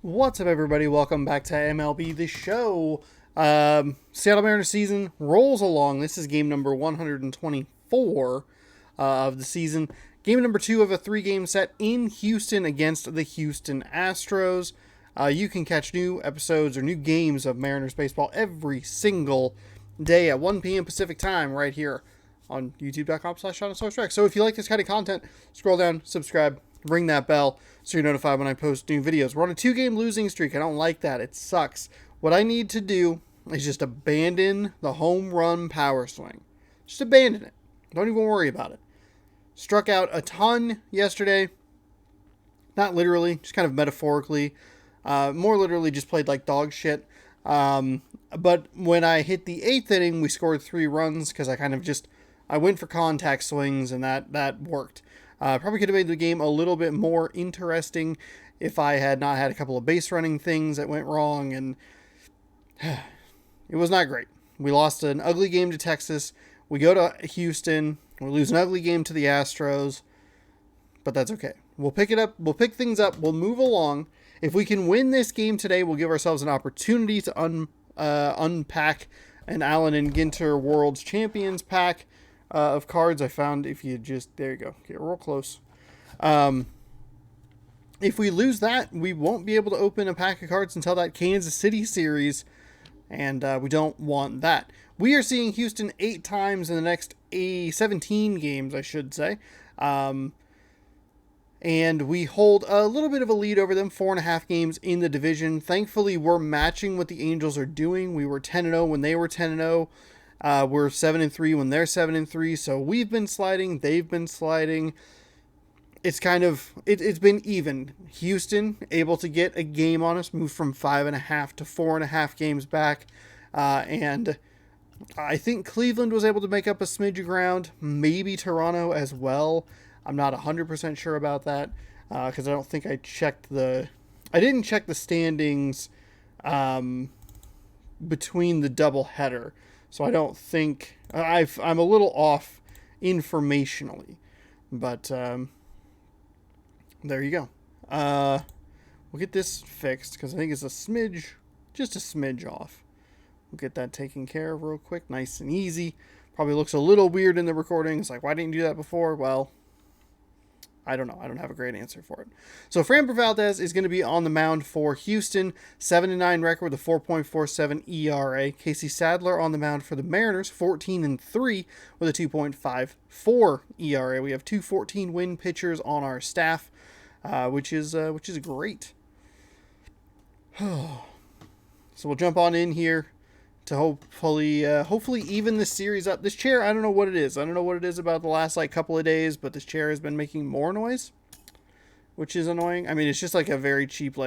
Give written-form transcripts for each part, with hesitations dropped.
What's up, everybody? Welcome back to MLB The Show. Seattle Mariners season rolls along. This is game number 124 of the season. Game number 2 of a 3-game set in Houston against the Houston Astros. You can catch new episodes or new games of Mariners baseball every single day at 1 p.m. Pacific time right here on youtube.com/SeanSourceTrack. So if you like this kind of content, scroll down, subscribe, ring that bell so you're notified when I post new videos. We're on a 2-game losing streak. I don't like that. It sucks. What I need to do is just abandon the home run power swing. Just abandon it. Don't even worry about it. Struck out a ton yesterday. Not literally, just kind of metaphorically. More literally, just played like dog shit. But when I hit the 8th inning, we scored 3 runs because I went for contact swings, and that worked. Probably could have made the game a little bit more interesting if I had not had a couple of base running things that went wrong, and it was not great. We lost an ugly game to Texas. We go to Houston. We lose an ugly game to the Astros, but that's okay. We'll pick it up. We'll pick things up. We'll move along. If we can win this game today, we'll give ourselves an opportunity to unpack an Allen and Ginter World's Champions pack of cards. I found if you just, there you go, get real close. If we lose that, we won't be able to open a pack of cards until that Kansas City series, and we don't want that. We are seeing Houston 8 times in the next 17 games, I should say. And we hold a little bit of a lead over them, 4.5 games in the division. Thankfully, we're matching what the Angels are doing. We were 10-0 when they were 10-0. We're 7-3 when they're 7-3. So we've been sliding. They've been sliding. It's it's been even. Houston able to get a game on us, move from 5.5 to 4.5 games back. And I think Cleveland was able to make up a smidge of ground. Maybe Toronto as well. I'm not 100% sure about that because I don't think I didn't check the standings between the doubleheader. So I don't think I'm a little off informationally, but there you go. We'll get this fixed because I think it's just a smidge off. We'll get that taken care of real quick, nice and easy. Probably looks a little weird in the recording. It's like, why didn't you do that before? Well, I don't know. I don't have a great answer for it. So Framber Valdez is going to be on the mound for Houston. 7-9 record with a 4.47 ERA. Casey Sadler on the mound for the Mariners. 14-3 with a 2.54 ERA. We have 2 14-win pitchers on our staff, which is great. So we'll jump on in here to hopefully even this series up. This chair, I don't know what it is. I don't know what it is about the last couple of days, but this chair has been making more noise, which is annoying. I mean, it's just like a very cheap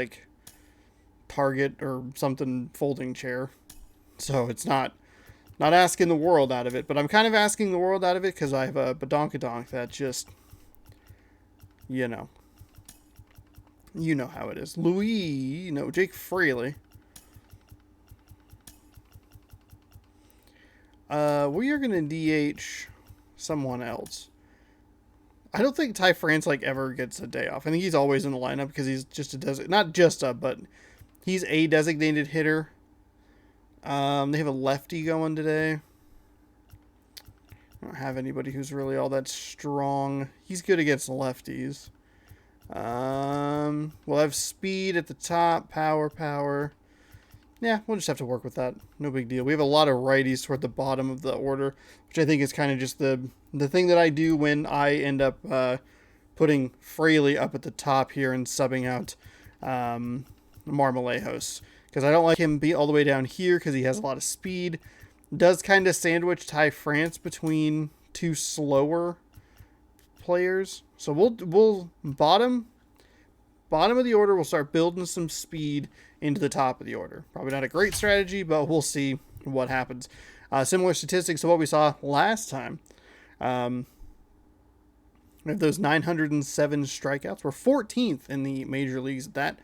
Target or something folding chair, so it's not asking the world out of it. But I'm kind of asking the world out of it because I have a badonkadonk that just, you know how it is. Jake Fraley. We are going to DH someone else. I don't think Ty France ever gets a day off. I think he's always in the lineup because he's just but he's a designated hitter. They have a lefty going today. I don't have anybody who's really all that strong. He's good against lefties. We'll have speed at the top, power. Yeah, we'll just have to work with that. No big deal. We have a lot of righties toward the bottom of the order, which I think is kind of just the thing that I do when I end up putting Fraley up at the top here and subbing out Marmolejos. Because I don't like him be all the way down here because he has a lot of speed. Does kind of sandwich Ty France between 2 slower players. So we'll bottom of the order, we'll start building some speed into the top of the order. Probably not a great strategy, but we'll see what happens. Similar statistics to what we saw last time. We have those 907 strikeouts. We're 14th in the major leagues at that.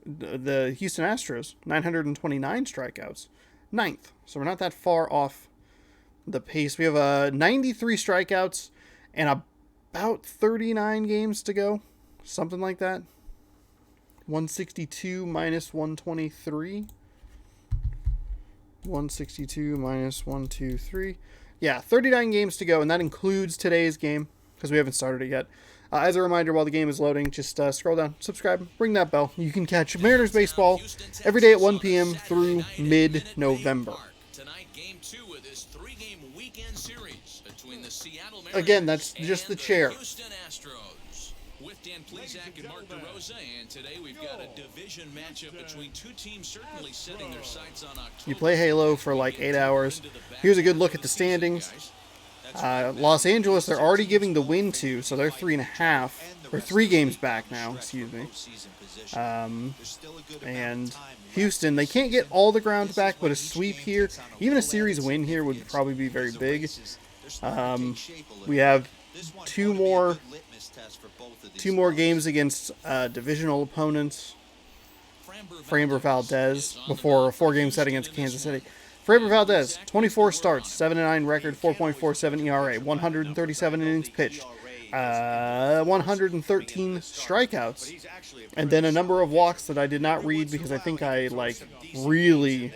The Houston Astros, 929 strikeouts. 9th. So we're not that far off the pace. We have 93 strikeouts and about 39 games to go. Something like that. 162 minus 123. 162 minus 123. Yeah, 39 games to go, and that includes today's game because we haven't started it yet. As a reminder, while the game is loading, just scroll down, subscribe, ring that bell. You can catch Mariners baseball every day at 1 p.m. through mid-November. Again, that's just the chair. With Dan Plesac and Mark DeRosa, and today we've got a division matchup between two teams certainly setting their sights on October. You play Halo for like 8 hours. Here's a good look at the standings. Los Angeles, they're already giving the win to, so they're 3.5, or 3 games back now, excuse me. And Houston, they can't get all the ground back, but a sweep here, even a series win here would probably be very big. We have two more games against divisional opponents. Framber Valdez before a 4-game set against Kansas City. Framber Valdez, 24 starts, 7-9 record, 4.47 ERA, 137 innings pitched, 113 strikeouts, and then a number of walks that I did not read because I think I really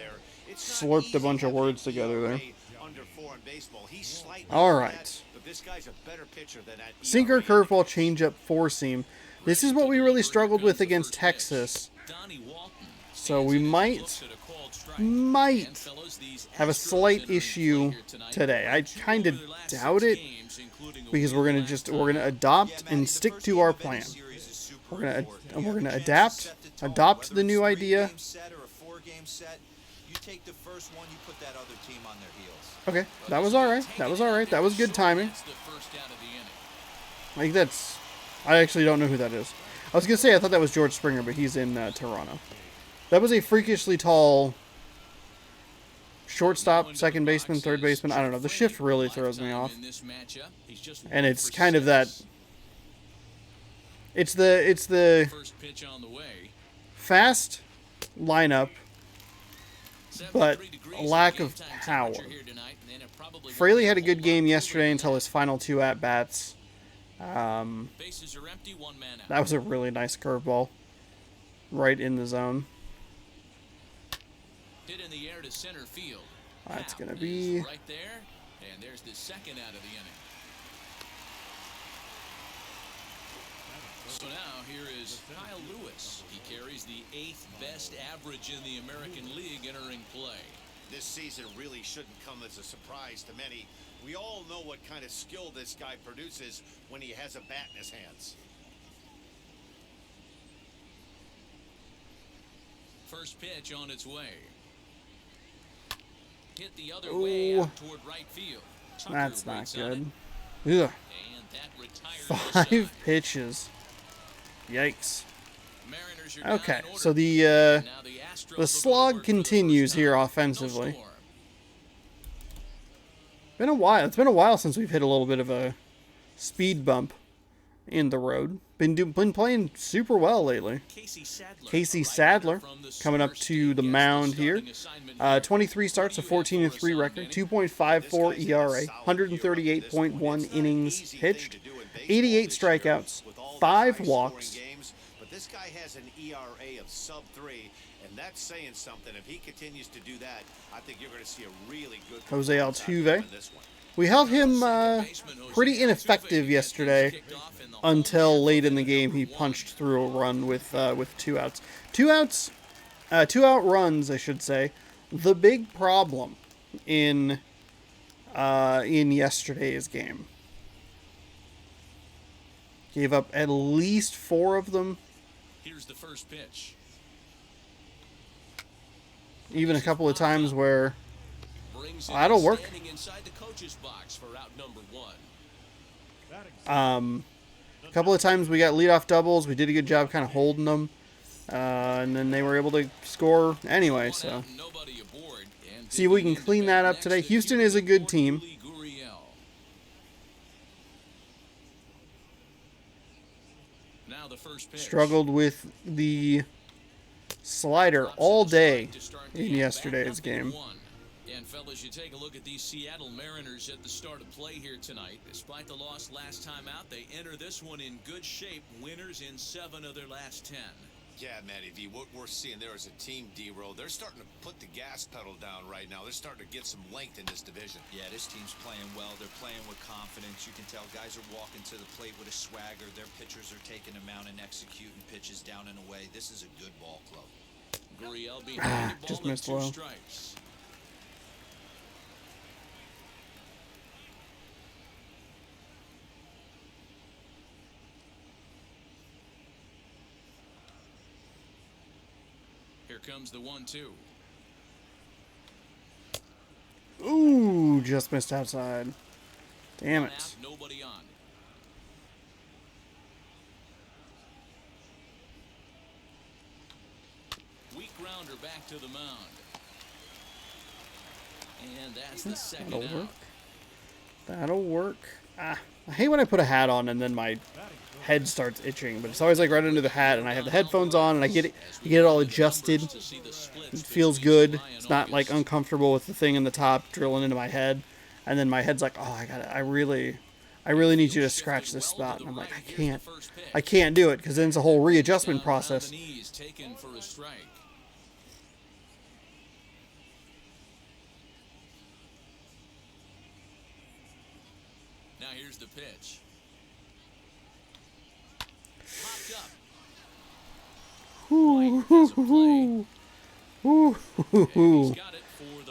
slurped a bunch of words together there. All right. Sinker, curveball, changeup, four-seam. This is what we really struggled with against Texas. So we might have a slight issue today. I kind of doubt it because we're gonna adopt and stick to our plan. We're gonna adopt the new idea. Okay, that was all right. That was good timing. I actually don't know who that is. I was gonna say I thought that was George Springer, but he's in Toronto. That was a freakishly tall shortstop, second baseman, third baseman. I don't know. The shift really throws me off. And it's kind of that. It's the fast lineup, but a lack of power. Fraley had a good game yesterday until his final 2 at-bats. That was a really nice curveball. Right in the zone. Hit in the air to center field. That's going to be right there, and there's the second out of the inning. So now here is Kyle Lewis. He carries the 8th best average in the American League entering play. This season really shouldn't come as a surprise to many. We all know what kind of skill this guy produces when he has a bat in his hands. First pitch on its way. Hit the other way out toward right field. That's not good. Ugh. 5 pitches. Yikes. Okay, so the slog continues here offensively. Been a while. It's been a while since we've hit a little bit of a speed bump in the road. Been playing super well lately. Casey Sadler coming up to the mound here. 23 starts, a 14-3 record, 2.54 ERA, 138.1 innings pitched, 88 strikeouts, 5 walks. But this guy has an ERA of sub-3, and that's saying something. If he continues to do that, I think you're going to see a really good Jose Altuve. We held him pretty ineffective yesterday until late in the game. He punched through a run with 2 outs. 2-out runs, I should say. The big problem in yesterday's game. Gave up at least 4 of them. Here's the first pitch. Even a couple of times where that'll work. A couple of times we got leadoff doubles. We did a good job kind of holding them. And then they were able to score anyway. So see if we can clean that up today. Houston is a good team. Struggled with the slider all day in yesterday's game. And fellas, you take a look at these Seattle Mariners at the start of play here tonight. Despite the loss last time out, they enter this one in good shape. Winners in 7 of their last 10. Yeah, Matty V, what we're seeing there is a team D-roll. They're starting to put the gas pedal down right now. They're starting to get some length in this division. Yeah, this team's playing well. They're playing with confidence. You can tell guys are walking to the plate with a swagger. Their pitchers are taking them out and executing pitches down and away. This is a good ball club. Gurriel behind the ball Just and missed 2 low. strikes. Here comes the 1-2. Ooh, just missed outside. Damn One out, it. nobody on. Weak grounder back to the mound. And that's the second That'll out. work. That'll work. I hate when I put a hat on and then my head starts itching, but it's always like right under the hat, and I have the headphones on, and I get it all adjusted. It feels good. It's not like uncomfortable with the thing in the top drilling into my head, and then my head's like, oh, I really need you to scratch this spot, and I'm like, I can't do it because then it's a whole readjustment process. Taken for a strike. Now here's the pitch. Popped up.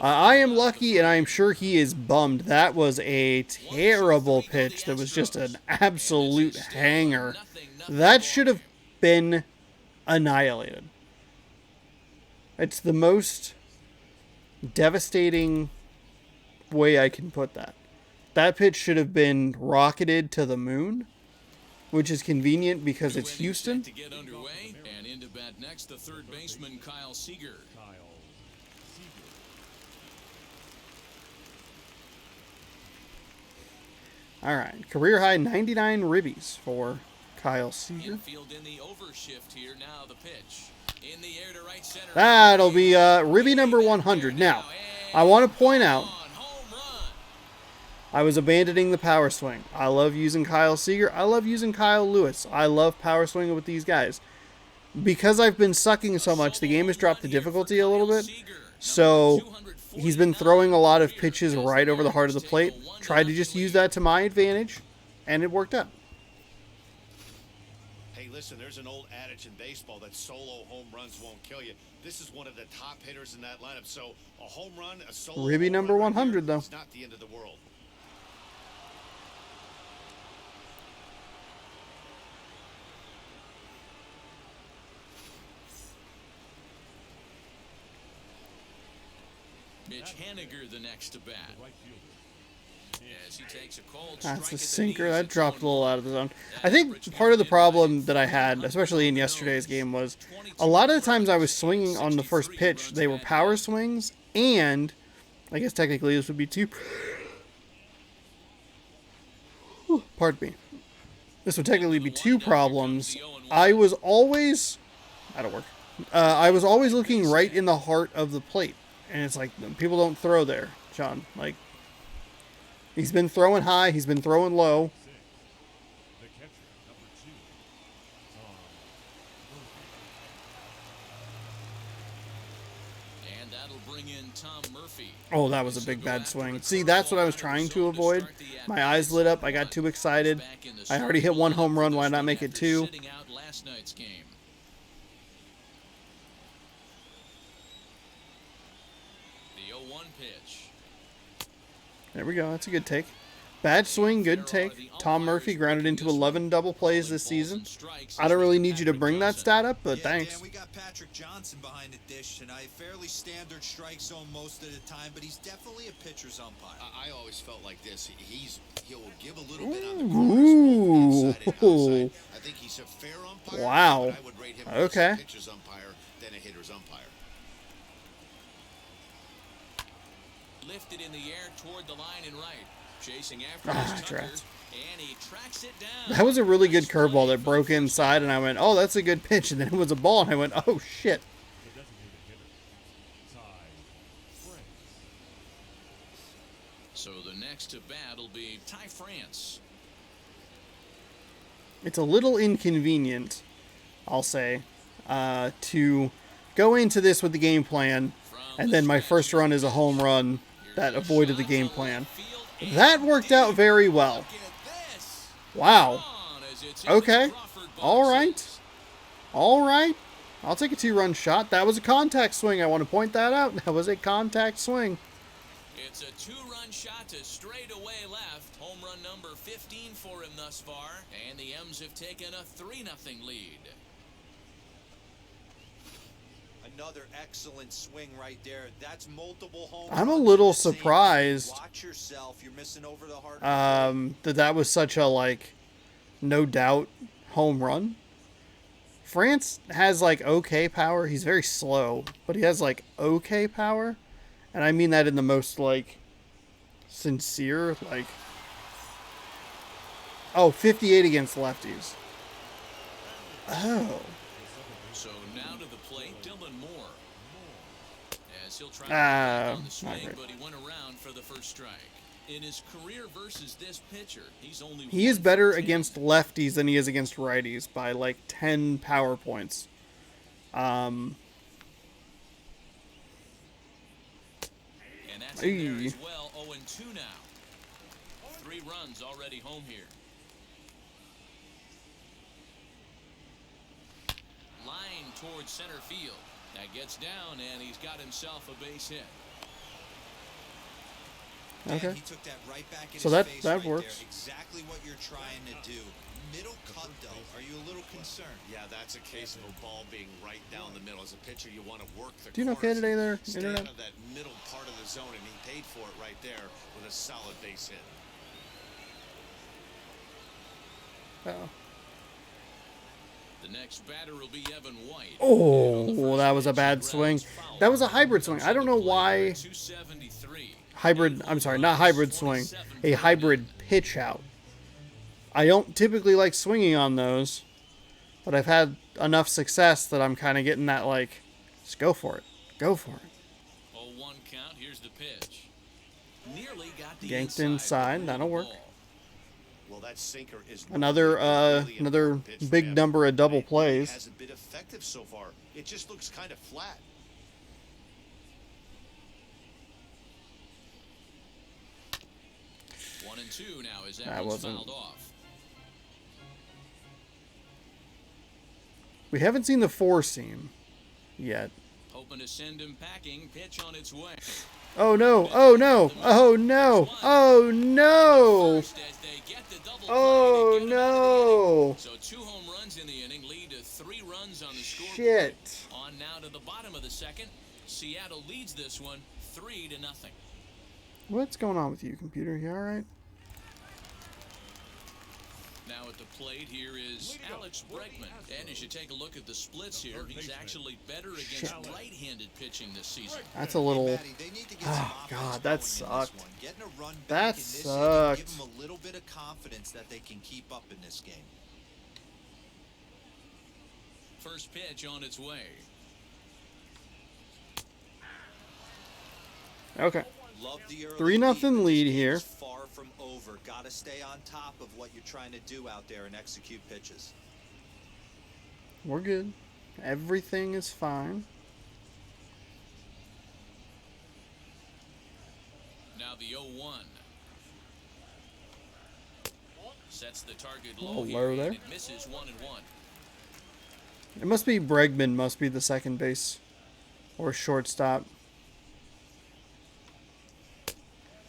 I am lucky, and I am sure he is bummed. That was a terrible pitch. That was just an absolute hanger. That should have been annihilated. It's the most devastating way I can put that. That pitch should have been rocketed to the moon, which is convenient because it's Houston. To get underway, and into bat next, the third baseman Kyle Seager. All right, career high 99 ribbies for Kyle Seager. Infield in the overshift here. Now the pitch in the air to right center. That'll be ribby number 100. Now, I want to point out, Home run. I was abandoning the power swing. I love using Kyle Seager. I love using Kyle Lewis. I love power swinging with these guys. Because I've been sucking so much, the game has dropped the difficulty a little bit. So he's been throwing a lot of pitches right over the heart of the plate. Tried to just use that to my advantage, and it worked out. Hey, listen, there's an old adage in baseball that solo home runs won't kill you. This is one of the top hitters in that lineup. So a home run, a solo Ribby home number run right 100, here, though. It's not the end of the world. Mitch Haniger the next to bat. As he takes a cold That's strike a at the sinker. knees, That it's dropped a 1-1. little out of the zone. I think part of the problem that I had, especially in yesterday's game, was a lot of the times I was swinging on the first pitch. They were power swings, and I guess technically this would be two. Pardon me. This would technically be two problems. I was always... That'll work. I was always looking right in the heart of the plate. And it's like, people don't throw there, John. Like, he's been throwing high, he's been throwing low. And that'll bring in Tom Murphy. Oh, that was a big bad swing. See, that's what I was trying to avoid. My eyes lit up, I got too excited. I already hit one home run, why not make it two? Sitting out last night's game. The 0-1 pitch. There we go, that's a good take. Bad swing, good take. Tom Murphy grounded into 11 double plays this season. I don't really need you to bring that stat up, but thanks. Dan, we got Patrick Johnson behind the dish tonight. Fairly standard strike zone most of the time, but he's definitely a pitcher's umpire. I always felt like this. He'll give a little bit on the corners, both inside and outside. I think he's a fair umpire. Wow. But I would rate him more Okay. as a pitcher's umpire than a hitter's umpire. Lifted in the air toward the line and right. Chasing after Ah, his Tucker, trapped. and he tracks it down. That was a really good curveball that broke inside, and I went, oh, that's a good pitch. And then it was a ball, and I went, oh, shit. So the next to bat will be Ty France. It's a little inconvenient, I'll say. to go into this with the game plan, and then my first run is a home run that avoided the game plan. That worked out very well. Wow. Okay. All right. All right. I'll take a 2-run shot. That was a contact swing. I want to point that out. That was a contact swing. It's a 2-run shot to straightaway left. Home run number 15 for him thus far. And the M's have taken a 3-0 lead. Another excellent swing right there. That's multiple home I'm a runs little in the same game. surprised Watch yourself. You're missing over the hard. that was such a, like, no doubt home run. France has, like, okay power. He's very slow, but he has, like, okay power. And I mean that in the most, like, sincere, like... Oh, 58 against lefties. Oh. So now to the plate, Dylan Moore. As he'll try to on the not swing, great. but he went around for the first strike. In his career versus this pitcher, he's only He is 1 for better 10. against lefties than he is against righties by, like, 10 power points. And that's in there Hey. as well. 0-2 now. 3 runs already home here. Line towards center field. That gets down, and he's got himself a base hit. Okay. He took that right back in So his that- face that right works. there. Exactly what you're trying to do. Middle cut though. Are you a little concerned? Yeah, that's a case of a ball being right down the middle. As a pitcher, you want to work the Doing okay corners, today there, stay Internet? out of that middle part of the zone, and he paid for it right there with a solid base hit. Uh-oh. The next batter will be Evan White. Oh, that was a bad swing. That was a hybrid swing. I don't know why 273. hybrid, I'm sorry, not hybrid swing, a hybrid pitch out. I don't typically like swinging on those, but I've had enough success that I'm kind of getting that, like, just go for it. Go for it. 0-1 count. Here's the pitch. Nearly got the Yanked inside, inside, but that'll work. ball. Well, that sinker is Another, really another important pitch for big him. number of double It plays. hasn't been effective so far. It just looks kind of flat. One and two now as That Evans wasn't- fouled off. We haven't seen the four seam yet. Hoping to send him packing. Pitch on its way. Oh no, oh no, oh no, oh no, First as they get the double oh play to get him out of the inning. no. So 2 home runs in the inning lead to 3 runs on the scoreboard. Shit. On now to the bottom of the second. Seattle leads this one 3-0. What's going on with you, computer? You alright? Now at the plate here is Alex Bregman. And as you take a look at the splits here, he's actually better against right-handed pitching this season. That's a little... Matty, they need to get some Oh, offense God, that going in this sucked. one. Getting a run back That in this inning, sucked. give them a little bit of confidence that they can keep up in this game. First pitch on its way. Okay. Love the early 3-0 lead, but this lead game here. is far from over. Got to stay on top of what you're trying to do out there and execute pitches. We're good. Everything is fine. Now the 0-1. Sets the target Low low here, there. and it misses 1-1. It must be Bregman must be the second base or shortstop.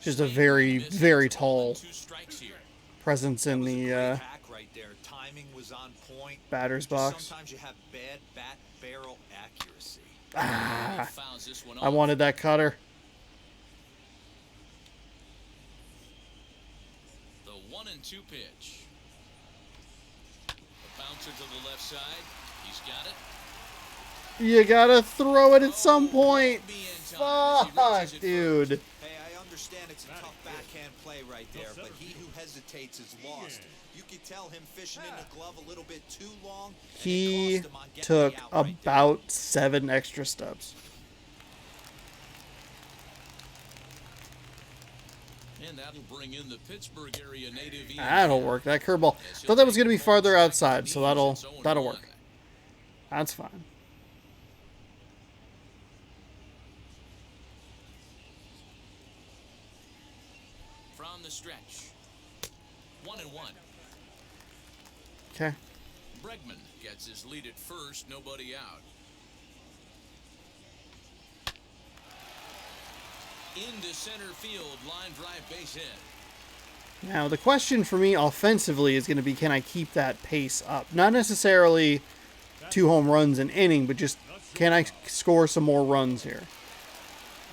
Just a very, very tall 2 strikes here. presence in That was a the great hack right there. Timing was on point. batter's Just box. Sometimes you have bad bat barrel accuracy. Ah, Fouls this one I off. wanted that cutter. The 1-2 pitch. The bouncer to the left side. He's got it. You gotta throw it at some point. Be in time as he Fuck, reaches it dude. Hey, I understand it's a tough backhand play right there, but he who hesitates is lost. You could tell him fishing in the glove a little bit too long. and it He cost him on getting took the out right there. about 7 extra steps. And that'll bring in the Pittsburgh area native. Ian That'll Happ. work. That curveball. As he'll Thought that was take gonna be the farther second outside, so innings, that'll it's 0-1. that'll work. That's fine. From the stretch. 1-1. Okay. Bregman gets his lead at first, nobody out. Into center field, line drive, base hit. Now, the question for me offensively is going to be, can I keep that pace up? Not necessarily 2 home runs an inning, but just can I score some more runs here?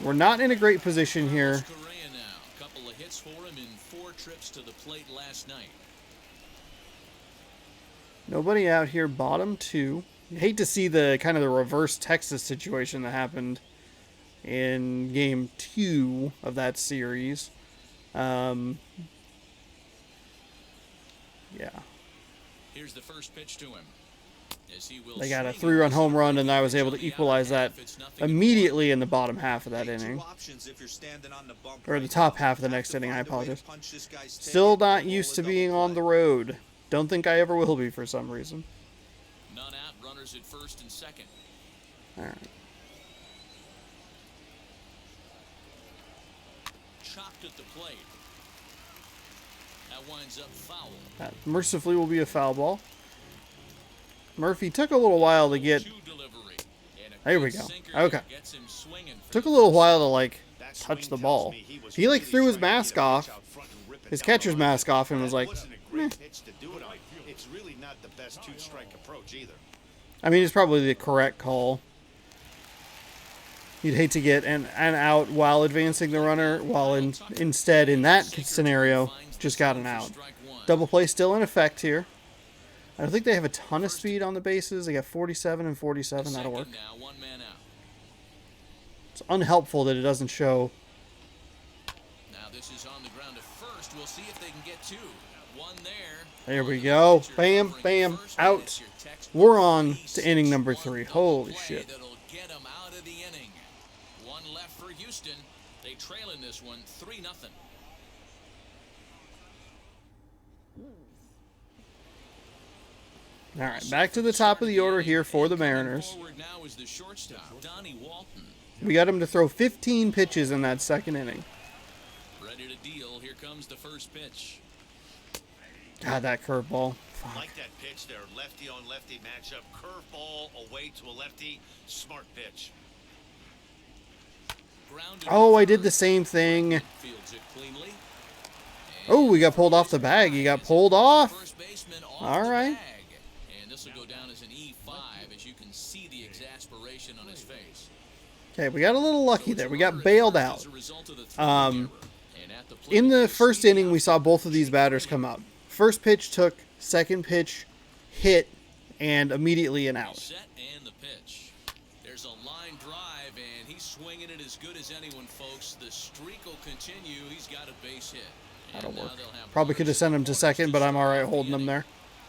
We're not in a great position here. Correa now. Couple of hits for him in 4 trips to the plate last night. Nobody out here, bottom 2. Hate to see the kind of the reverse Texas situation that happened in game 2 of that series. Yeah. Here's the first pitch to him. As he will They got a swing 3-run and home miss run, and I was on able the to equalize outer that half. It's 0-1. immediately in the bottom half of that Two inning. options if you're standing on the bump Or the right top now. half of the Have next to inning, I find a way to apologize. punch this guy's Still ticket not or used to roll a being double on the play. road. Don't think I ever will be for some reason. None out, runners at first and second. All right. Chopped at the plate. That winds up foul. That mercifully will be a foul ball. Murphy took a little while to get... Two delivery. And a There we good go. sinker Okay. gets him swinging for Took a the little first while to, like, That touch swing the tells ball. me he was He, like, really threw his trying to get mask a pitch off, out front and rip it his down catcher's the line. mask off, and was That like, wasn't a great pitch to do it on. It's really not the best two-strike approach either. I mean, it's probably the correct call. You'd hate to get an out while advancing the runner, while instead, in that scenario, just got an out. Double play still in effect here. I don't think they have a ton of speed on the bases. They got 47 and 47. That'll work. Now, 1 man out. It's unhelpful that it doesn't show. Now this is on the ground to first. We'll see if they can get 2. 1 there. There we go. Bam, bam, out. We're on to inning number 3. Holy shit. That'll get 'em out of the inning. 1 left for Houston. They trail in this one 3-0. All right, back to the top of the order here for the Mariners. Forward now is the shortstop, Donnie Walton. We got him to throw 15 pitches in that second inning. Ready to deal. Here comes the first pitch. God, that curveball. Fuck. Like that pitch there, lefty on lefty matchup, curveball away to a lefty, smart pitch. Grounded Oh, I to did the first. same thing. Fields it cleanly. Oh, we got pulled off the bag. He got pulled off. First baseman off All the right. bag. And this will go down as an E5 as you can see the exasperation on his face. Okay, we got a little lucky there. We got bailed out. As a result of the throw Um, error. And at the plate, In the we'll first see inning, we saw both of these batters come up. First pitch took, second pitch hit, and immediately an out. Set and the pitch. There's a line drive, and he's swinging it as good as anyone, folks. The streak will continue. He's got a base hit. And That'll now work. they'll have Probably could have sent him to second, but I'm all right holding him there.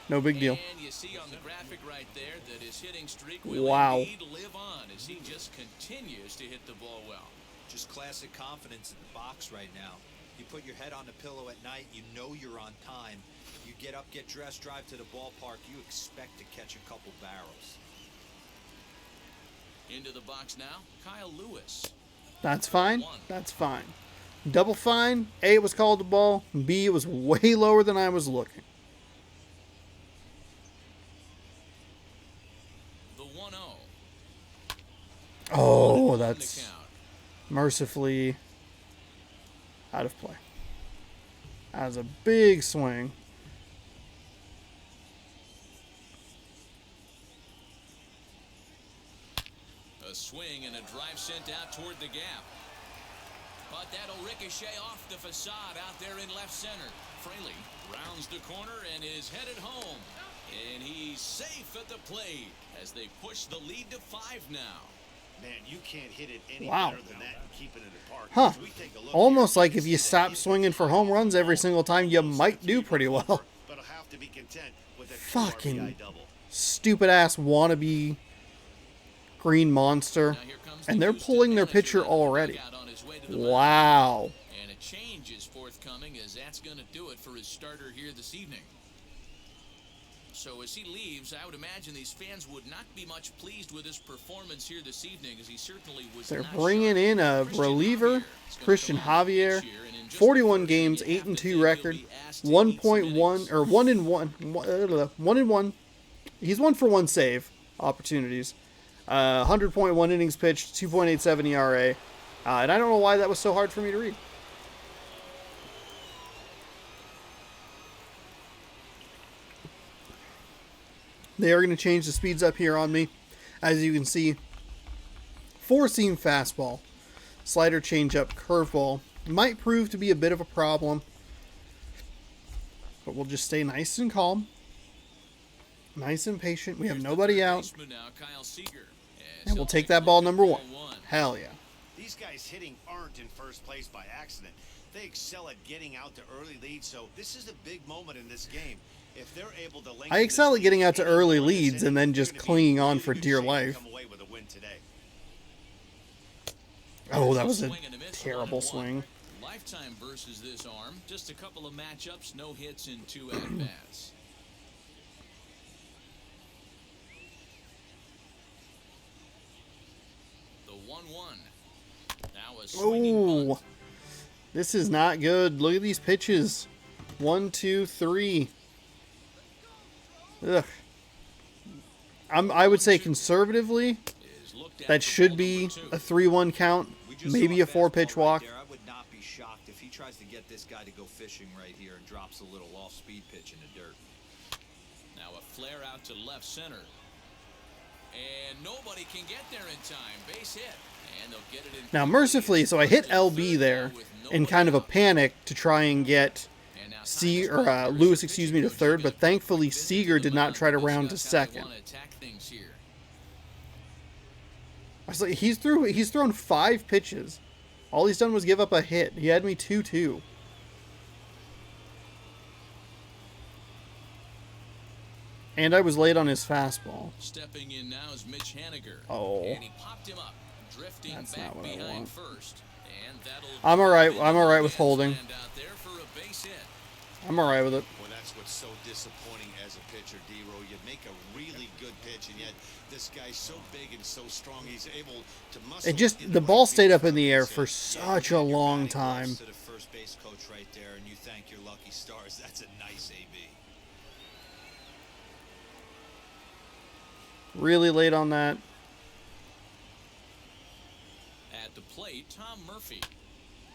No big deal. And you see on the graphic right there that his hitting streak will Wow. indeed live on as he just continues to hit the ball well. Just classic confidence in the box right now. You put your head on the pillow at night, you know you're on time. You get up, get dressed, drive to the ballpark, you expect to catch a couple barrels. Into the box now, Kyle Lewis. That's fine. That's fine. Double fine. A, it was called the ball. B, it was way lower than I was looking. The 1-0. Oh, On the that's count. mercifully out of play. That was a big swing. A swing and a drive sent out toward the gap. But that'll ricochet off the facade out there in left center. Fraley rounds the corner and is headed home. And he's safe at the plate as they push the lead to 5 now. Man, you can't hit it any Wow. better than that and keep it in the park. Huh. As we take a look Almost here, like if see you that stop he's swinging for home runs every single time, you might do pretty well. But I'll have to be content with a Fucking RBI double. Stupid ass wannabe green monster. Now here comes the And they're Houston pulling their manager pitcher out already. on his way to the mound. Wow. And a change is forthcoming as that's going to do it for his starter here this evening. So as he leaves, I would imagine these fans would not be much pleased with his performance here this evening, as he certainly was. They're not bringing sharp. in a Christian reliever, Javier is gonna Christian come on the Javier, pitch here, and in just the 41 first, games, you have to 8-2 think record, he'll be asked to eat some 1.1 innings. or 1-1. He's 1-for-1 save opportunities. 100.1 innings pitched, 2.87 ERA. And I don't know why that was so hard for me to read. They are going to change the speeds up here on me. As you can see, 4-seam fastball, slider changeup, curveball. Might prove to be a bit of a problem. But we'll just stay nice and calm. Nice and patient. We have nobody out. And we'll take that ball number 1. Hell yeah. These guys hitting aren't in first place by accident. They excel at getting out to early leads, so this is a big moment in this game. If they're able to I excel at getting out to early leads and then just clinging on for dear life. Oh, that was a terrible swing. Lifetime versus this arm. Just a couple of matchups, no hits in 2 at-bats. The 1-1. Now a swinging bunt. This is not good. Look at these pitches. 1, 2, 3. Ugh. I would say conservatively, that should be a 3-1 count. Maybe a 4-pitch walk. Right, I would not be shocked if he tries to get this guy to go fishing right here and drops a little off-speed pitch in the dirt. Now a flare out to left center. And nobody can get there in time. Base hit. And they'll get it in. Now, mercifully, so I hit LB there in kind of a panic to try and get Lewis, to third, but thankfully Seager did not try to round to second. I was like, he's thrown 5 pitches. All he's done was give up a hit. He had me 2-2. And I was late on his fastball. Stepping in now is Mitch Haniger. Oh. And he popped him up, drifting That's back not what I behind want. first. And I'm alright with holding. out there for a base hit. I'm alright with it. Well, that's what's so disappointing as a pitcher, D-Row. You make a really good pitch, and yet this guy's so big and so strong, he's able to muscle. It just, the ball stayed up in the air for such a long time. To the first base coach right there, and you thank your lucky stars. That's a nice AB. Really late on that. At the plate, Tom Murphy.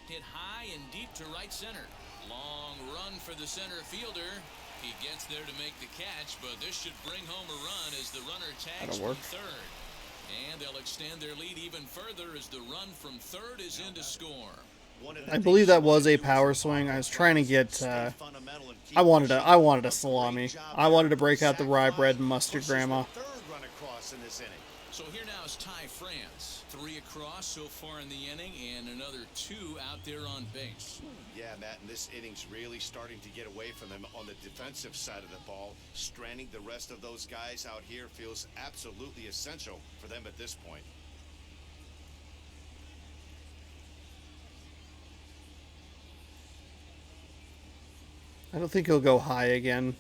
Hit high and deep to right center. Long run for the center fielder. He gets there to make the catch, but this should bring home a run as the runner tags That'll work. from third. And they'll extend their lead even further as the run from third is in to score. I believe that was a power swing. I was trying to get, I wanted a salami. I wanted to break out the rye bread and mustard, Grandma. So here now is Ty France. 3 across so far in the inning and another 2 out there on base. Yeah, Matt, and this inning's really starting to get away from them on the defensive side of the ball. Stranding the rest of those guys out here feels absolutely essential for them at this point. I don't think he'll go high again.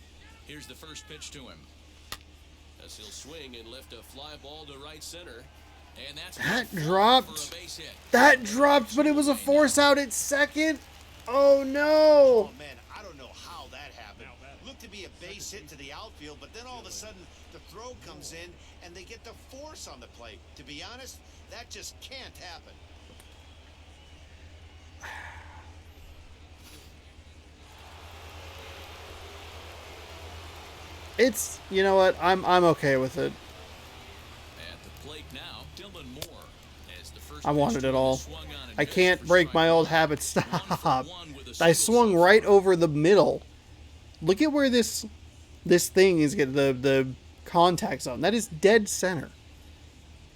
Here's the first pitch to him. As he'll swing and lift a fly ball to right center. And that's That dropped. That dropped, but it was a force out at second. Oh no! Oh man, I don't know how that happened. Looked to be a base hit to the outfield, but then all of a sudden the throw comes in and they get the force on the plate. To be honest, that just can't happen. It's, you know what? I'm okay with it. At the plate now, Dylan Moore. As the first I wanted it all. swung on and I missed can't for break my strike old one. habit. 1 Stop. for 1 with a I single swung so right far. over the middle. Look at where this thing is getting the contact zone. That is dead center.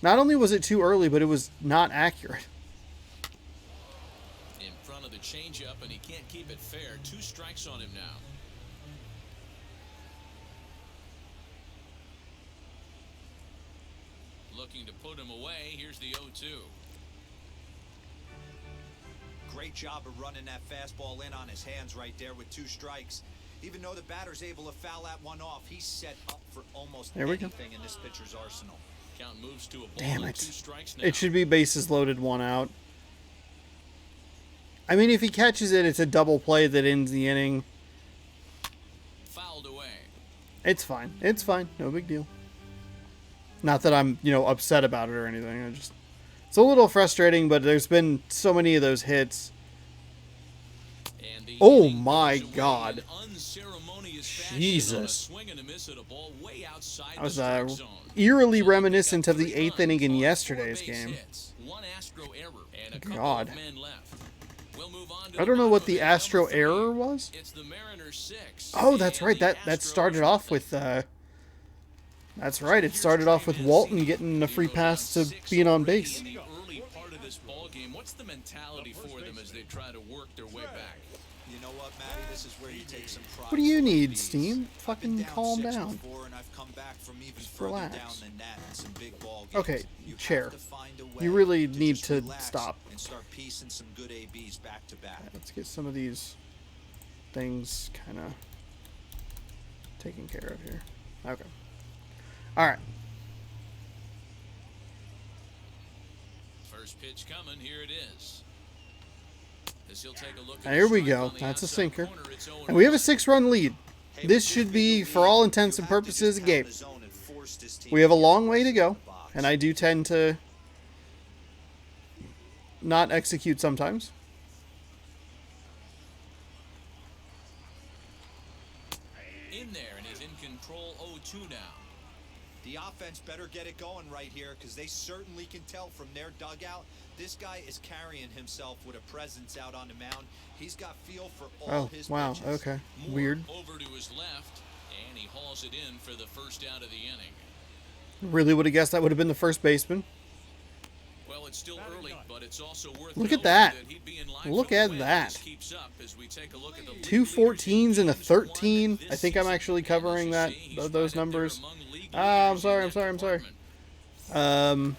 Not only was it too early, but it was not accurate. In front of the changeup, and he can't keep it fair. 2 strikes on him now. Looking to put him away. Here's the 0-2. Great job of running that fastball in on his hands right there with 2 strikes. Even though the batter's able to foul that one off, he's set up for almost There we go. anything in this pitcher's arsenal. Count moves to a ball Damn and it. 2 strikes now. It should be bases loaded, 1 out. I mean, if he catches it, it's a double play that ends the inning. Fouled away. It's fine. It's fine. No big deal. Not that I'm, upset about it or anything. It's a little frustrating, but there's been so many of those hits. And the Oh inning my goes away God. in unceremonious fashion Jesus. on a swing and a miss at a ball way outside I was the strike zone. eerily So they reminiscent pick up of the 3 8th inning runs in on 4 yesterday's base game. hits, 1 Astro error, and a couple God. of men left. We'll move on to I don't know bottom what of the inning Astro number 3. error was. It's the Mariners 6. Oh, that's and right. the That Astros started off nothing. with that's right. It started off with Walton getting a free pass to being on base. In the early part of this ball game, what's the mentality for them as they try to work their way back? You know what, Matty? This is where you take some pride. What do you in need, these. Steam? I've been Fucking down calm 6 down. before, and I've come back from even Just further relax. down than that in some big ball games. Okay, You have chair. to find a way You really to need just to relax stop. and start piecing some good ABs back to back. Let's get some of these things kind of taken care of here. Okay. All right. First pitch coming, here it is. As he'll take a look at There the we strike go. on the That's a outside sinker. corner. It's 0-1. And we have a 6-run lead. Hey, This with should big be, lead, for all intents you and have to purposes, a just game. pound the zone and force this team We have a to get long way to runs go, in the box. and I do tend to not execute sometimes. In there, and he's in control. 0-2 now. The offense better get it going right here because they certainly can tell from their dugout. This guy is carrying himself with a presence out on the mound. He's got feel for all Oh, his wow. pitches. Okay. Moore Weird. over to his left, and he hauls it in for the first out of the inning. Really would have guessed that would have been the first baseman. Well, it's still early, but it's also worth Look at noting that. he'd be in line Look for the at win if that. this keeps up as we take a look at the league 2 14s and a leaders in Games 13. won I this think I'm season. actually And covering as that you see, he's those right up there numbers. among league I'm leaders sorry, in I'm that sorry, I'm sorry. department.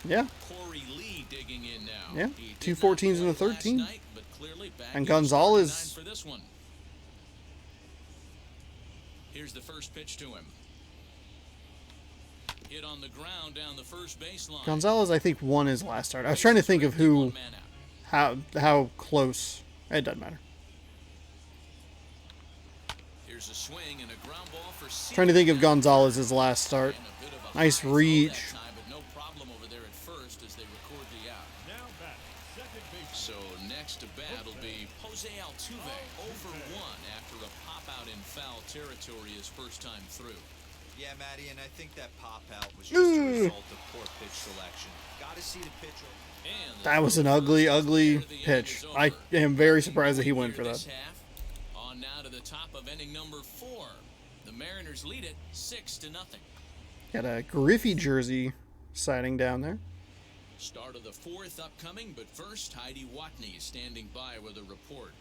Yeah. Corey Lee digging in now. Yeah, He did 2 not 14s and a play last 13. night, but clearly back And in the Gonzalez- starting nine for this one. Here's the first pitch to him. Hit on the ground down the first baseline. Gonzalez, I think, won his last start. I was trying to think of who, how close. It doesn't matter. Here's a swing and a ground ball for Trying to think of Gonzalez's last start. And a bit of a Nice high throw reach. that time, but no problem over there at first as they record the out. Now back, second base. So next to bat will be Jose Altuve, 0-1 after a pop out in foul territory his first time through. Yeah, Matty, and I think that pop out was just a result of poor pitch selection. Got to see the pitcher. And the That was an throw ugly, first ugly there, the inning pitch. is I over. am very surprised that he went for Here this that. half. On now to the top of inning number 4. The Mariners lead it 6-0. Got a Griffey jersey sighting down there. Start of the 4th upcoming, but first Heidi Watney is standing by with a report.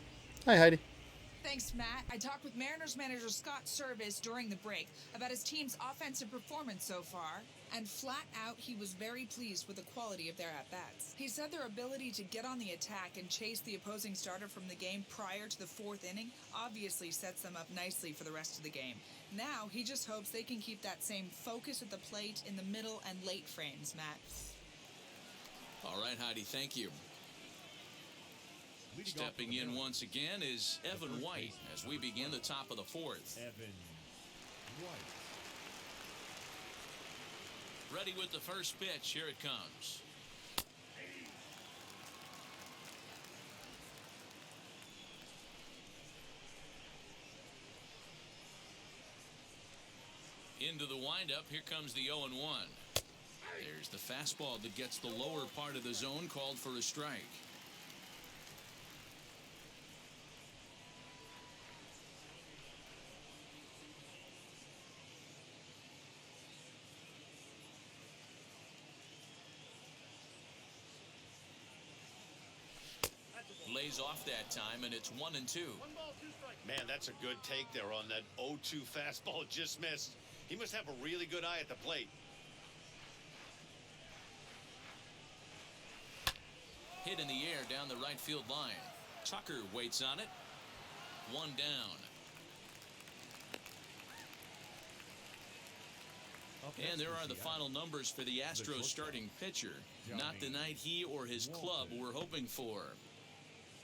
Hi, Heidi. Thanks, Matt. I talked with Mariners manager Scott Service during the break about his team's offensive performance so far, and flat out, he was very pleased with the quality of their at-bats. He said their ability to get on the attack and chase the opposing starter from the game prior to the 4th inning obviously sets them up nicely for the rest of the game. Now, he just hopes they can keep that same focus at the plate in the middle and late frames, Matt. All right, Heidi, thank you. Stepping in once again is Evan White as we begin the top of the 4th. Evan White. Ready with the first pitch. Here it comes. Into the windup. Here comes the 0-1. There's the fastball that gets the lower part of the zone, called for a strike. Lays off that time, and it's 1-2. Man, that's a good take there on that 0-2 fastball just missed. He must have a really good eye at the plate. Hit in the air down the right field line. Tucker waits on it. 1 down. And there are the final numbers for the Astros starting pitcher. Not the night he or his club were hoping for.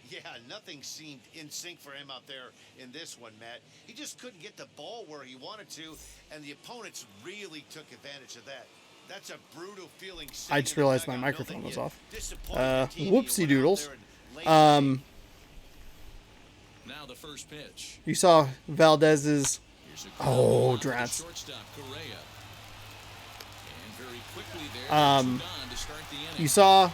Yeah, nothing seemed in sync for him out there in this one, Matt. He just couldn't get the ball where he wanted to, and the opponents really took advantage of that. That's a brutal feeling. I just realized my microphone was off. Whoopsie doodles. Now the first pitch. You saw Valdez's. Here's a Oh, ground ball to the drats. shortstop, Correa. And very quickly there, two gone to start the inning. You saw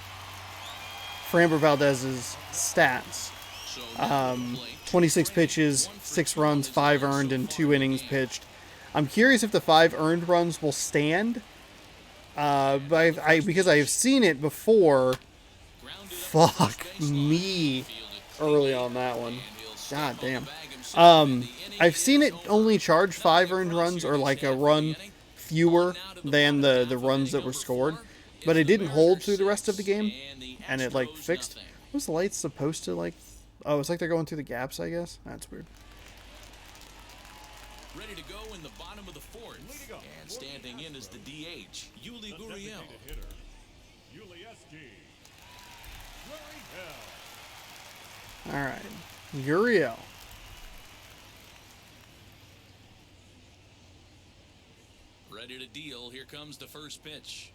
Framber Valdez's stats. So now to the plate, 26 pitches, 6 runs, 5 earned, and 2 innings pitched. I'm curious if the 5 earned runs will stand. But because I've seen it before. grounded up the Fuck first baseline. me Fielded early cleanly, on that one. and he'll step God on the damn. bag himself, and the inning I've seen is it over. only charge 5 earned Nothing runs or across like here a this half of run the inning. fewer On now to the than bottom the half of runs that inning were number scored. 4. But It's it the didn't hold Mariners through the rest of the 6 game. and the And it like Astros fixed. nothing. Was the lights supposed to like? Oh, it's like they're going through the gaps, I guess. That's weird. Ready to go in the bottom of the fourth. Leading up, And standing in is the DH, Yuli The Gurriel. designated hitter, Yulieski Gurriel. All right, Uriel. Ready to deal. Here comes the first pitch.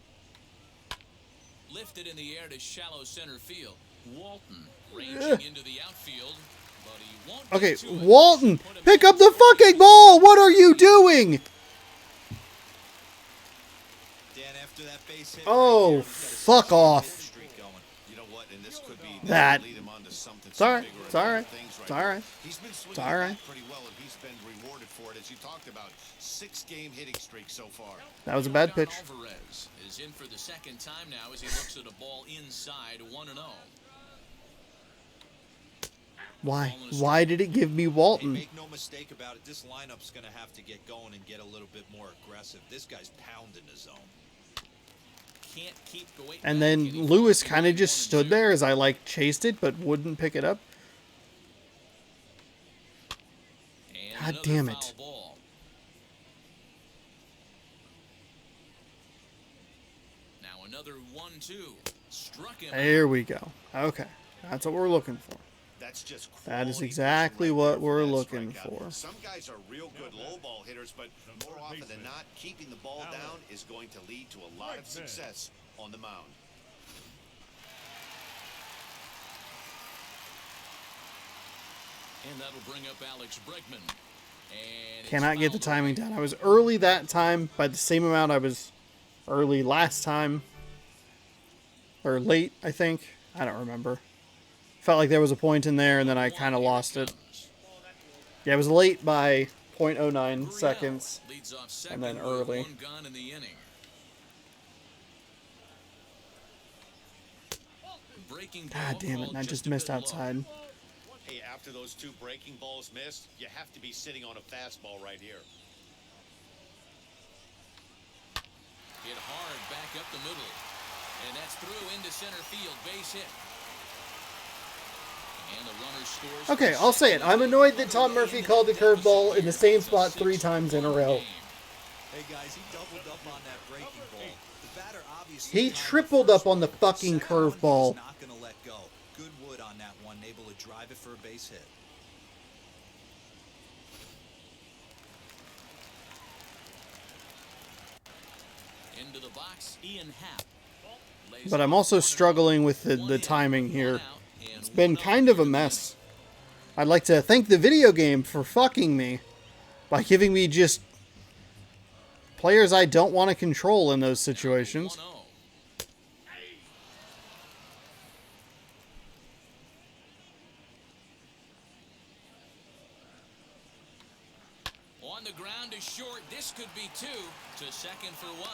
Lifted in the air to shallow center field. Walton ranging into the outfield, but he won't get Okay, to it. Walton, Put him pick in up the fucking ball. What are you doing? Dan, after that base hit Oh, right there, he's got a fuck 6-game off. hitting streak going. You know what? And this could be That. lead him on to something. It's all right. bigger It's and all better right. things It's all right. He's been swinging It's all the right. bat pretty well, and he's been rewarded for it, as you talked about. 6-game hitting streak so far. That was a bad Jorgon pitch. Alvarez is in for the second time now as he looks at a ball inside 1-0. Why? Why did it give me Walton? Make no mistake about it, this lineup's going to have to get going and get a little bit more aggressive. This guy's pounding the zone. Can't keep going. And then Lewis kind of just stood there as I like chased it, but wouldn't pick it up. God damn it. Now another 1-2. Struck him. There we go. Okay, that's what we're looking for. That's just That is quality exactly pitching what right there we're that looking strikeout. for. Some guys are real good low ball hitters, but more often than not, keeping the ball down is going to lead to a lot of success on the mound. And that'll bring up Alex Bregman. And Cannot get the timing down. I was early that time by the same amount I was early last time. Or late, I think. I don't remember. Felt like there was a point in there, and then I kind of lost it. Yeah, it was late by 0.09 seconds. Leads off and then second with early. one gone in the inning. Breaking God ball damn it, called and I just a missed bit low. outside. Hey, after those 2 breaking balls missed, you have to be sitting on a fastball right here. Hit hard back up the middle. And that's through into center field. Base hit. And the runner scores. Okay, I'll say it. I'm annoyed that Tom Murphy called the curveball in the same spot 3 times in a row. Hey guys, he doubled up on that breaking ball. The batter obviously He tripled up on the fucking curveball. Not going to let go. Good wood on that one, able to drive it for a base hit. Into the box, Ian Happ. But I'm also struggling with the timing here. It's been kind of a mess. I'd like to thank the video game for fucking me by giving me just players I don't want to control in those situations. 1-0. On the ground is short. This could be 2 to second for 1.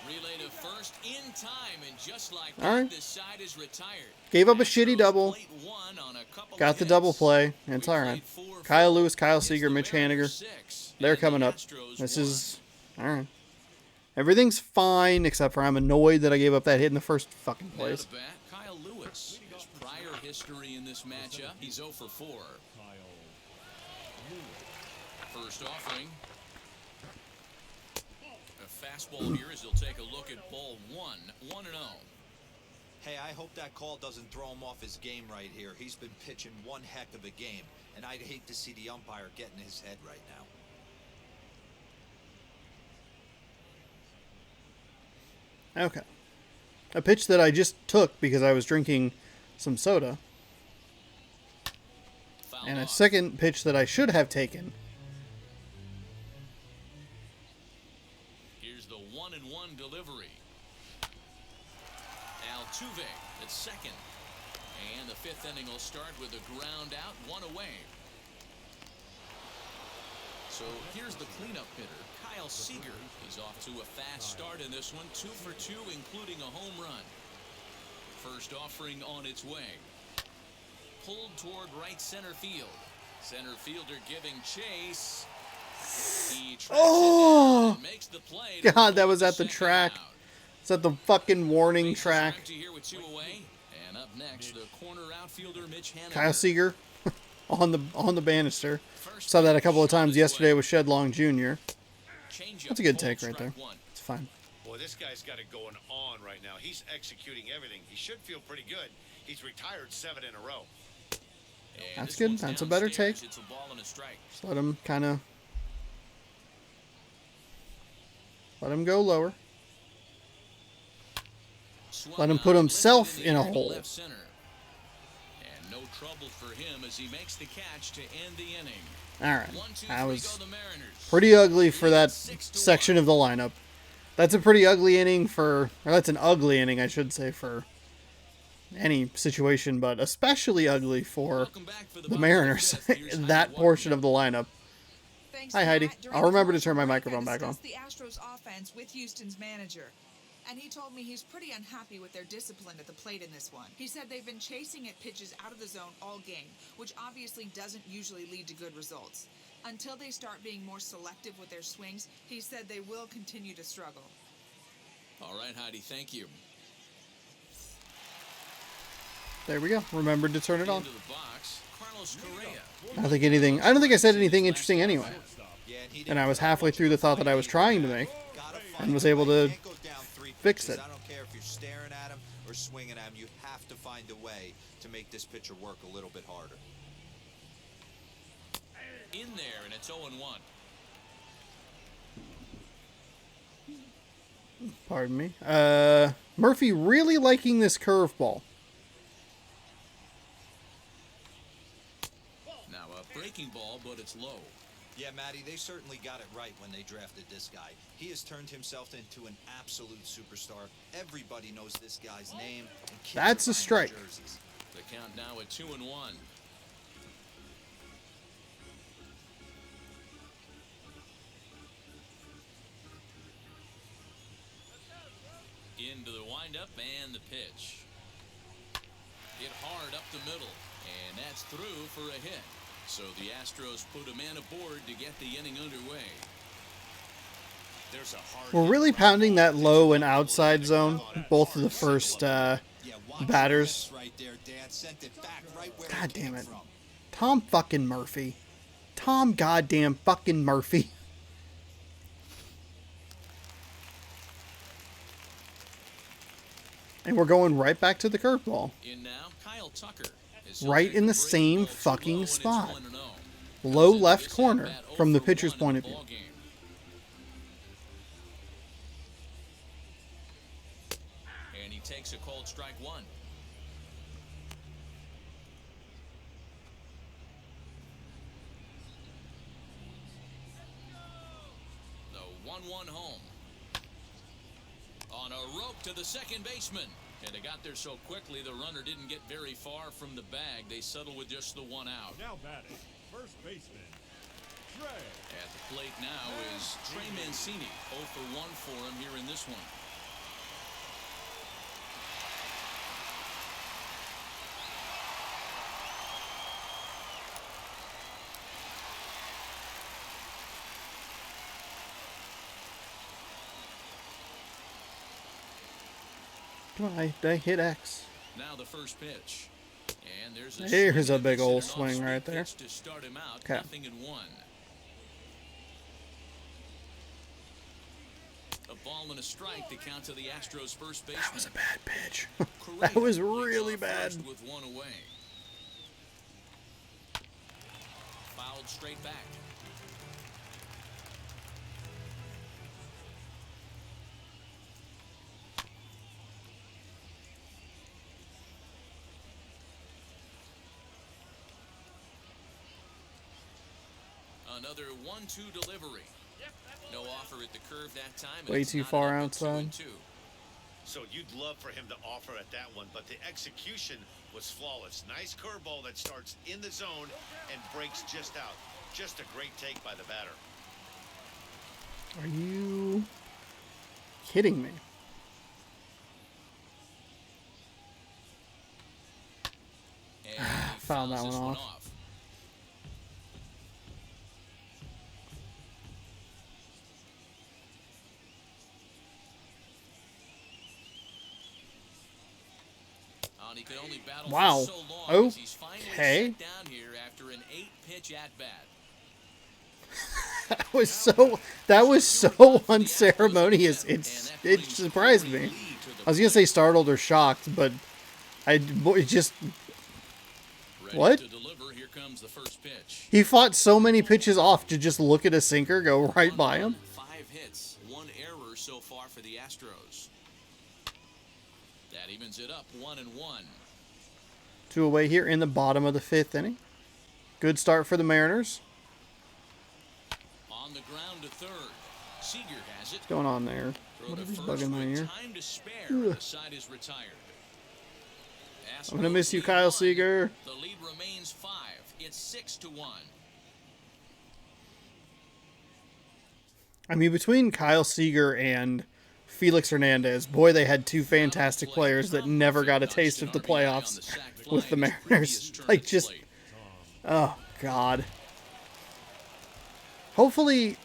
Relay to first in time, and just like that, All right. this side is retired. Gave up a shitty Astros double. played 1 on a couple Got of the hits. double play. It's We all right. played 4 Kyle full. Lewis, Kyle It's Seager, the Mitch Mariners Haniger. 6, They're and the coming up. Astros This 1. is all right. Everything's fine except for I'm annoyed that I gave up that hit in the first fucking Now place. to bat, Kyle Lewis. His prior history in this matchup, he's 0 for 4. First offering. A fastball here as he'll take a look at ball 1, 1-0. Hey, I hope that call doesn't throw him off his game right here. He's been pitching one heck of a game, and I'd hate to see the umpire get in his head right now. Okay. A pitch that I just took because I was drinking some soda. Fouled And a off. second pitch that I should have taken. Here's the 1-1 delivery. Altuve at second. And the fifth inning will start with a ground out, one away. So here's the cleanup hitter. Kyle Seager is off to a fast start in this one. 2 for 2, including a home run. First offering on its way. Pulled toward right center field. Center fielder giving chase. He tracks it down and makes the play to God, that avoid was the at the second track. out. It's at the fucking warning Bases are track. empty here with 2 away. And up next, the corner outfielder Mitch Haniger. Kyle Seager on the banister. First Saw that a couple of pitch on times its yesterday way. with Shedlong Jr. Changeup, That's a good ball, take right strike there. 1. It's fine. Boy, this guy's got it going on right now. He's executing everything. He should feel pretty good. He's retired 7 in a row. And That's this good. one's That's a better downstairs. take. It's a ball and a strike. Just let him kind of... Let him go lower. Swung Let him on put and himself lifted in a the air to hole. left center. And no trouble for him as he makes the catch to end the inning. Alright. 1, 2, That 3 was go the Mariners. pretty ugly for that Lead 6-1. section of the lineup. That's a pretty ugly inning for... Or that's an ugly inning, I should say, for any situation, but especially ugly for Welcome back for the bottom of Mariners. fifth. Here's That Heidi portion Watson. of the lineup. Thanks Hi, to Heidi. Matt, during I'll the remember to commercial turn my break, microphone back on. I discussed the Astros offense with Houston's manager. And he told me he's pretty unhappy with their discipline at the plate in this one. He said they've been chasing at pitches out of the zone all game, which obviously doesn't usually lead to good results. Until they start being more selective with their swings, he said they will continue to struggle. All right, Heidi, thank you. There we go. Remembered to turn it on. Into the box, Carlos Correa. I don't think I said anything interesting anyway. Yeah, and he And I was halfway through the thought that I was trying to make. gotta and find was a able way. to Can't go down 3 fix pitches. it. I don't care if you're staring at him or swinging at him. You have to find a way to make this pitcher work a little bit harder. In there, and it's 0-1. Pardon me. Murphy really liking this curveball. Now a breaking ball, but it's low. Yeah, Matty, they certainly got it right when they drafted this guy. He has turned himself into an absolute superstar. Everybody knows this guy's name. And kids That's are a buying strike. jerseys. The count now at 2-1. Into the windup and the pitch. Hit hard up the middle, and that's through for a hit. So the Astros put a man aboard to get the inning underway. There's a hard We're really pounding that low and outside zone. Both of the first Yeah, watch batters. the rest right there, Dan. Sent it back right where God it came damn it. from. Tom fucking Murphy. Tom goddamn fucking Murphy. And we're going right back to the curveball. In now, Kyle Tucker. Right in the same fucking spot. Low left corner from the pitcher's point of view. And he takes a cold strike 1. The 1-1 home. On a rope to the second baseman. And they got there so quickly the runner didn't get very far from the bag. They settled with just the 1 out. Now batting, first baseman, Trey. At the plate now is Trey Mancini. 0 for 1 for him here in this one. Come on, I hit X. Now the first pitch. And there's Here's swing a big and old an swing off-speed right there. pitch to start him out. 'Kay. 0-1. A calling a strike to count to the Astros' first baseman. That was a bad pitch. That was really bad. With one away. Fouled straight back. Another 1-2 delivery. No offer at the curve that time. Way too far outside. So you'd love for him to offer at that one, but the execution was flawless. Nice curveball that starts in the zone and breaks just out. Just a great take by the batter. Are you kidding me? Fouled that one off. He could only battle wow. for so long as he's finally Okay. sit down here after an 8-pitch at bat. That was so unceremonious. It surprised me. I was gonna say startled or shocked, but it just what? To deliver, here comes the first pitch. He fought so many pitches off to just look at a sinker go right by him. 5 hits, 1 error so far for the Astros. That evens it up 1-1. 2 away here in the bottom of the 5th inning. Good start for the Mariners. On the ground to third. Seager has it. What's going on there? Throw What to is first bugging my with ear? time to spare. The side is retired. I'm gonna miss you, Astros Kyle lead Seager. 1. The lead remains 5. It's 6-1. I mean, between Kyle Seager and Felix Hernandez, boy, they had 2 fantastic players that never got a taste of the playoffs with the Mariners. Like, just, oh, God. Hopefully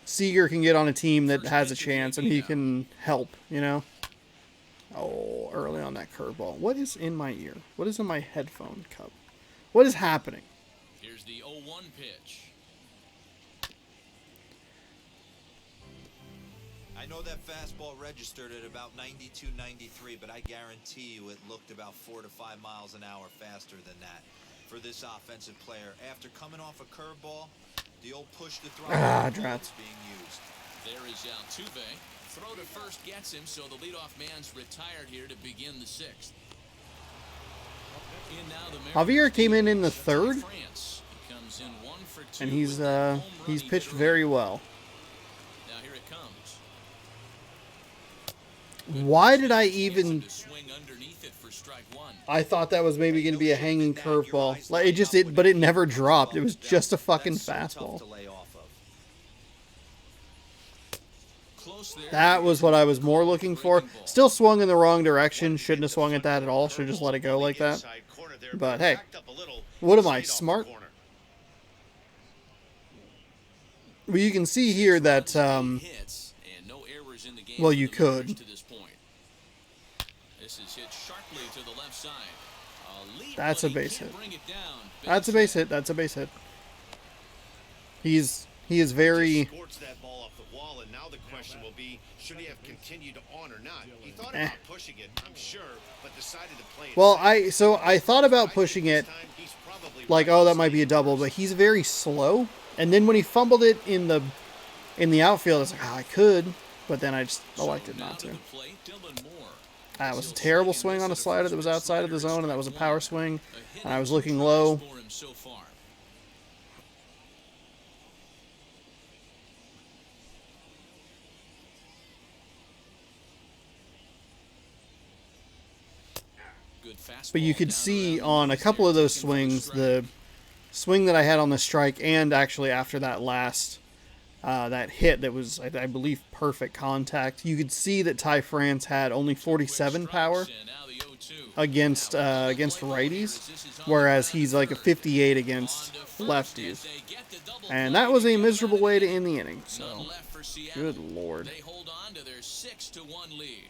Seager can get on a team that has a chance and he can help, you know? Oh, early on that curveball. What is in my ear? What is in my headphone cup? What is happening? Here's the 0-1 pitch. I know that fastball registered at about 92, 93, but I guarantee you it looked about 4 to 5 miles an hour faster than that for this offensive player. After coming off a curveball, the old push to throw drats. is being used. There is Altuve. Throw to first gets him, so the leadoff man's retired here to begin the 6th. In now the Javier came in the 3rd, France. He comes in 1 for 2 and with that home run he's he pitched hit very earlier. well. Now here it comes. Why did I even? To swing underneath it for strike 1. I thought that was maybe going to be a hanging curveball. Like but it never dropped. It was just a fucking That's so tough fastball. to lay off of. Close there. That was what I was more looking for. Still swung in the wrong direction. Shouldn't have swung at that at all. Should have just let it go like that. But hey, what am I, smart? Well, you can see here that, Hits and no errors in the game well, for you the Mariners could. to this point. This is hit sharply to the left side. Leap, That's but a he base can't hit. bring it down. That's a base hit. That's a base hit. He is very. Scorched that ball off the wall, and now the question will be, should he have continued on or not? He thought Eh. about pushing it, I'm sure, but decided to play it Well, safe. I thought about pushing it, He's probably like, right oh, to that might be a double, but he's very slow. And then when he fumbled it in the outfield, I was like, oh, I could, but then I just elected not to. That was a terrible swing on a slider that was outside of the zone, and that was a power swing, and I was looking low. But you could see on a couple of those swings, the swing that I had on the strike, and actually after that last that hit that was, I believe, perfect contact, you could see that Ty France had only 47 power against righties, whereas he's like a 58 against lefties. And that was a miserable way to end the inning. So, good lord. They hold on to their 6-1 lead.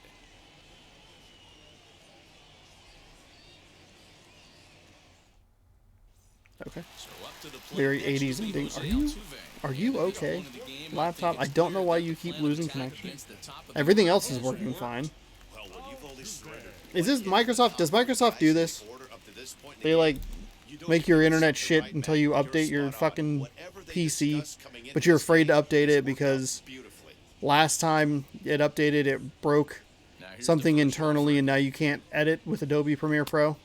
Okay. So up to the plate Very next 80s will be ending. Jose Are Altuve. you And okay? in the game, I Laptop, think I it's don't know clear why that you the keep plan of losing attack connection. against the top of the Everything order else is has working worked. fine. Well, when you've only surrendered Is this one hit to the Microsoft? Does top Microsoft guys do in the this? order up to this point in the They like game, you don't make do your it internet simply shit right, until Matt. you You're update your spot on. fucking Whatever they PC, discuss coming into but you're this afraid to game update has it worked out because beautifully. last time it updated, it broke Now here's the something first internally, offer. and now you can't edit with Adobe Premiere Pro.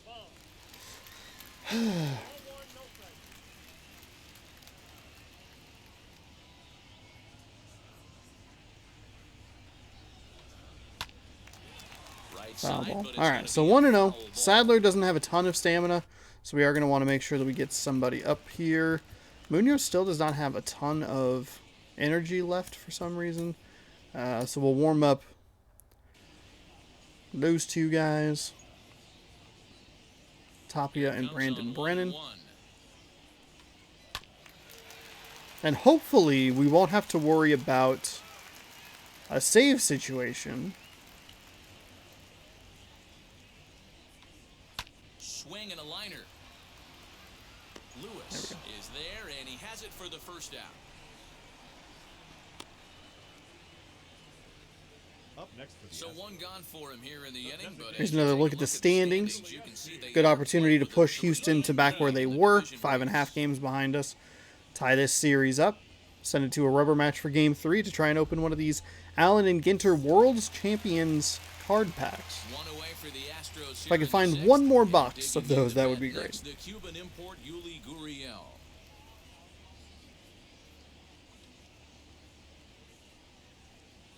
Right Foul side, ball. but it's All gonna right, so be a 1-0. foul ball. Sadler doesn't have a ton of stamina, so we are going to want to make sure that we get somebody up here. Munoz still does not have a ton of energy left for some reason, so we'll warm up those two guys, Tapia and Comes Brandon on Brennan. 1-1. And hopefully we won't have to worry about a save situation. Swing and a liner. Lewis is there, and he has it for the first out. Up next for the So Astros. one gone for him here in the inning. But Here's as you another take look a at the standings. you can see they Good are opportunity to playing push with a Houston to back where they in the were. division 5.5 race. games behind us. Tie this series up. Send it to a rubber match for Game 3 to try and open one of these Allen and Ginter World's Champions card packs. One away for the Astros If I here could in the find sixth. one more And box of digging those, into that would be great. next, the Cuban import Yuli Gurriel.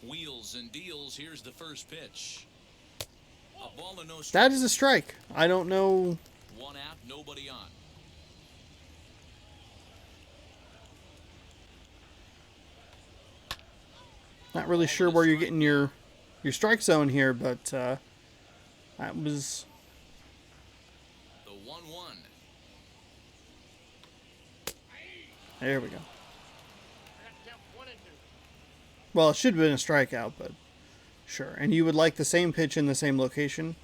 Wheels and deals. Here's the first pitch. A ball and no strike. That is a strike. I don't know. One out, nobody on. Not really sure where you're getting your strike zone here, but that was The 1-1. there. We go. Well, it should have been a strikeout, but sure. And you would like the same pitch in the same location?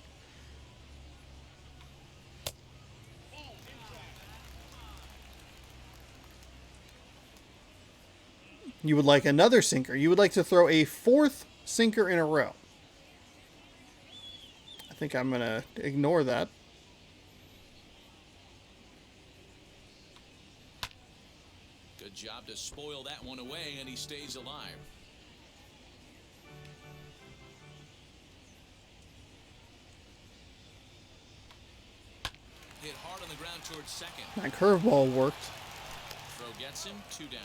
You would like another sinker. You would like to throw a fourth sinker in a row. I think I'm going to ignore that. Good job to spoil that one away, and he stays alive. Hit hard on the ground towards second. That curveball worked. Throw gets him, 2 down.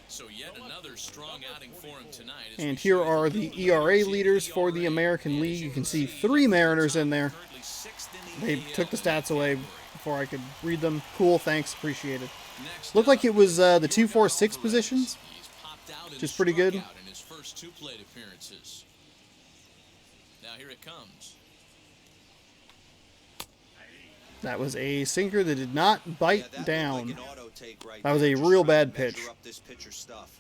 So yet another strong outing for him tonight. as we And here show are the ERA leaders for the American League. You can see 3 Mariners in there. currently 6th in the They AL took the stats away before I could read them. Cool, thanks, appreciate it. Next Looked like up, it was the Jorgon 2, 4, 6 Alvarez. positions. He's popped out and which is pretty struck good. out in his first 2 plate appearances. Now here it comes. That was a sinker that did not bite Yeah, that looked down. like an auto take right That was there, a just real trying to bad measure pitch. up this pitcher's stuff.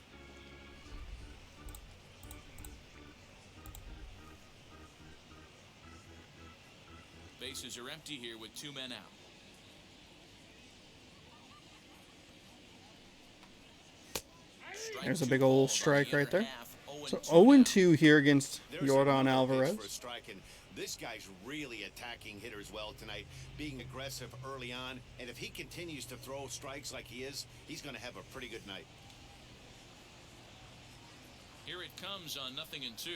Bases are empty here with 2 men out. Strike There's a 2 big ball old by the strike right inner there. half, So 0-2 0-2 here against There's a Jorgon good Alvarez. pitch for a strike, and this guy's really attacking hitters well tonight, being aggressive early on. And if he continues to throw strikes like he is, he's going to have a pretty good night. Here it comes on 0-2.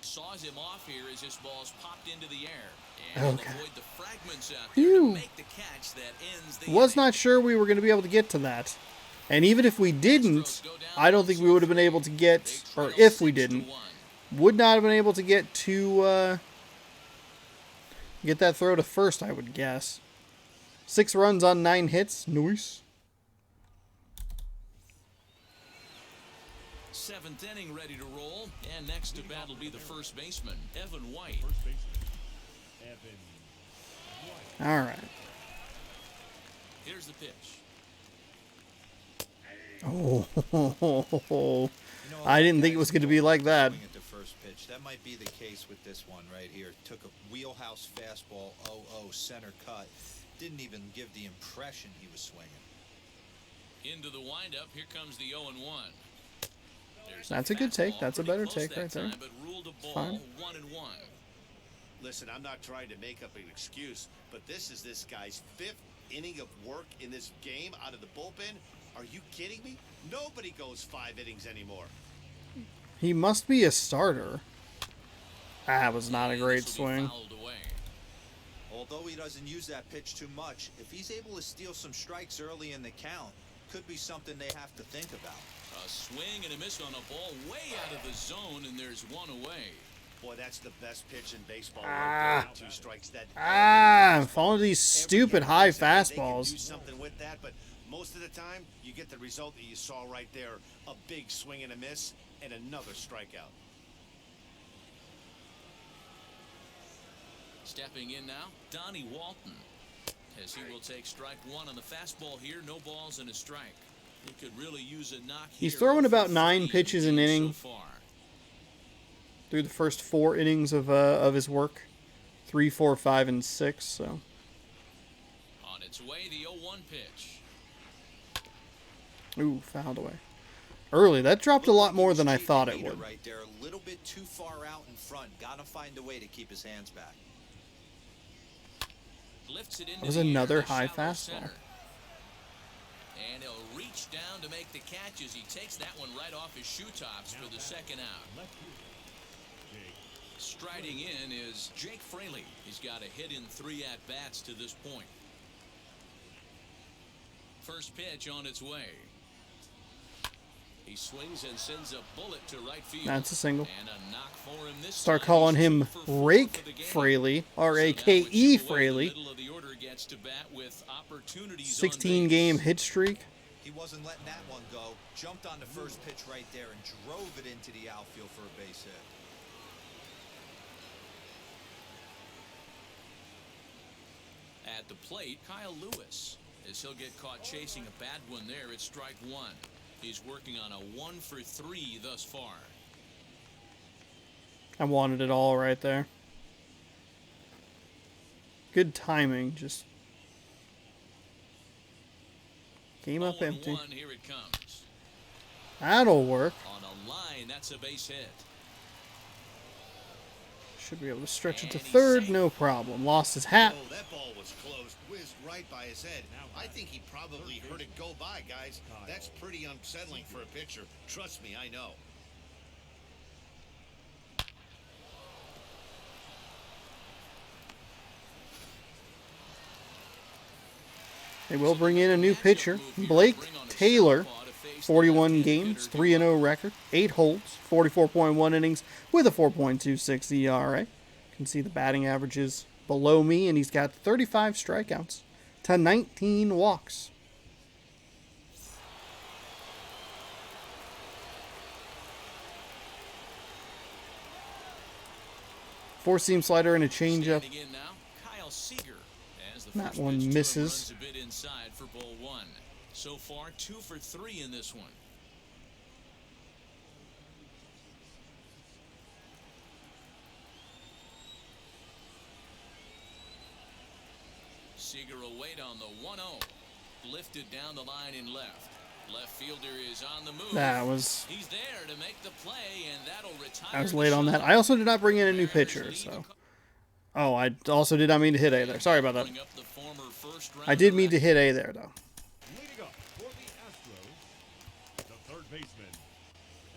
Saws him off here as this ball's popped into the air. And he'll Okay. avoid the fragments out there to Phew. make the catch that ends the Was inning. not sure we were going to be able to get to that. And even if we didn't, I don't think we would have been able to get, or if we didn't, would not have been able to get to get that throw to first, I would guess. 6 runs on 9 hits. Nice. 7th inning ready to roll. And next to bat will be the first baseman, Evan White. First baseman, Evan. All right. Here's the pitch. Oh, You know, I didn't think it guys was going to don't be like that. swing at the first first pitch. That might be the case with this one right here. Took a wheelhouse fastball, 0-0 center cut. Didn't even give the impression he was swinging. Into the windup, here comes the 0-1. That's a good take. That's a better take right there. Fine. 1-1. Listen, I'm not trying to make up an excuse, but this is this guy's 5th inning of work in this game out of the bullpen. Are you kidding me? Nobody goes 5 innings anymore. He must be a starter. That was not a great swing. Although he doesn't use that pitch too much, if he's able to steal some strikes early in the count, could be something they have to think about. A swing and a miss on a ball way out of the zone, and there's one away. Boy, that's the best pitch in baseball. Ah. Right there. 2 strikes. That. I'm falling to these stupid high fastballs. Do something with that, but most of the time, you get the result that you saw right there: a big swing and a miss, and another strikeout. Stepping in now, Donnie Walton, as he will take strike 1 on the fastball here. No balls and a strike. He could really use a knock. He's here. throwing about 3 9 pitches an inning so far. through the first 4 innings of his work. 3, 4, 5, and 6. So On its way, the 0-1 pitch. ooh, fouled away early. That dropped a lot more than I thought it would. Right there, a little bit too far out in front. Gotta find a way to keep his hands back. Lifts it into That was the air another to high shallow fastball. center. And he'll reach down to make the catch as he takes that one right off his shoe tops for the second out. Striding in is Jake Fraley. He's got a hit in 3 at-bats to this point. First pitch on its way. He swings and sends a bullet to right field. That's a single. And a knock for him this Start time. calling He's him 2 for 4 Rake for the game. Fraley, So now R-A-K-E it's away. The Fraley. middle of the order gets to bat with opportunities 16 on game base. hit streak. He wasn't letting that one go. Jumped on the first pitch right there and drove it into the outfield for a base hit. At the plate, Kyle Lewis, as he'll get caught chasing a bad one there. It's strike 1. He's working on a 1 for 3 thus far. I wanted it all right there. Good timing, just came up empty. 0-1, here it comes. That'll work. On a line, that's a base hit. Should be able to stretch it to And he's third, safe. no problem. Lost his hat. Oh, that ball was close. Whizzed right by his head. I think he probably heard it go by, guys. That's pretty unsettling for a pitcher. Trust me, I know. They will bring in a new pitcher, Blake Taylor. 41 games, 3-0 record, 8 holds, 44.1 innings with a 4.26 ERA. You can see the batting averages below me, and he's got 35 strikeouts to 19 walks. Four-seam slider and a changeup. Standing in now, Kyle Seager, as the That first one pitch to him misses. runs a bit inside for ball 1. So far, 2 for 3 in this one. Seager will wait on the 1-0. Lifted down the line in left. Left fielder is on the move. He's there to make the play, and that'll retire. I was the late on that. shot. I also did not bring in a new Mariners pitcher, lead so. the Oh, I also did not mean to hit A there. Sorry about that. Bring up the former first I did mean to rounder. hit A there, though. Leading up for the Astros, the third baseman,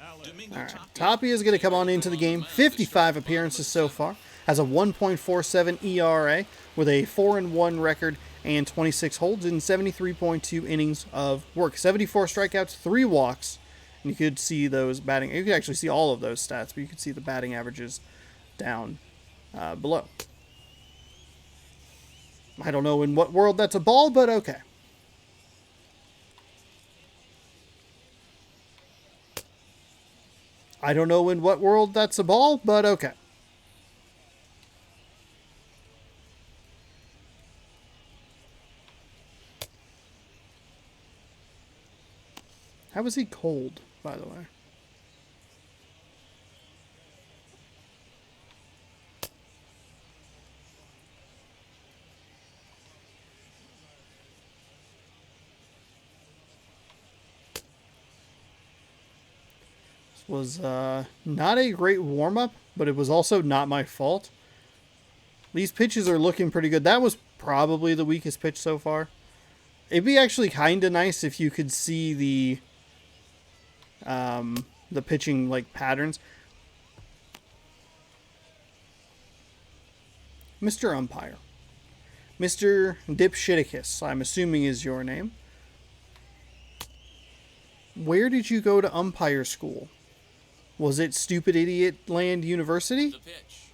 Alex. Domingo All right. Tapia. Tapia is going to come on into the game. 55 appearances so far. Has a 1.47 ERA with a 4-1 record and 26 holds in 73.2 innings of work. 74 strikeouts, 3 walks. And you could see those batting. You could actually see all of those stats, but you could see the batting averages down below. I don't know in what world that's a ball, but okay. I don't know in what world that's a ball, but okay. How was he cold, by the way? was not a great warm-up, but it was also not my fault. These pitches are looking pretty good. That was probably the weakest pitch so far. It'd be actually kind of nice if you could see the pitching like patterns. Mr. Umpire. Mr. Dipshiticus, I'm assuming is your name. Where did you go to umpire school? Was it Stupid Idiot Land University? The pitch.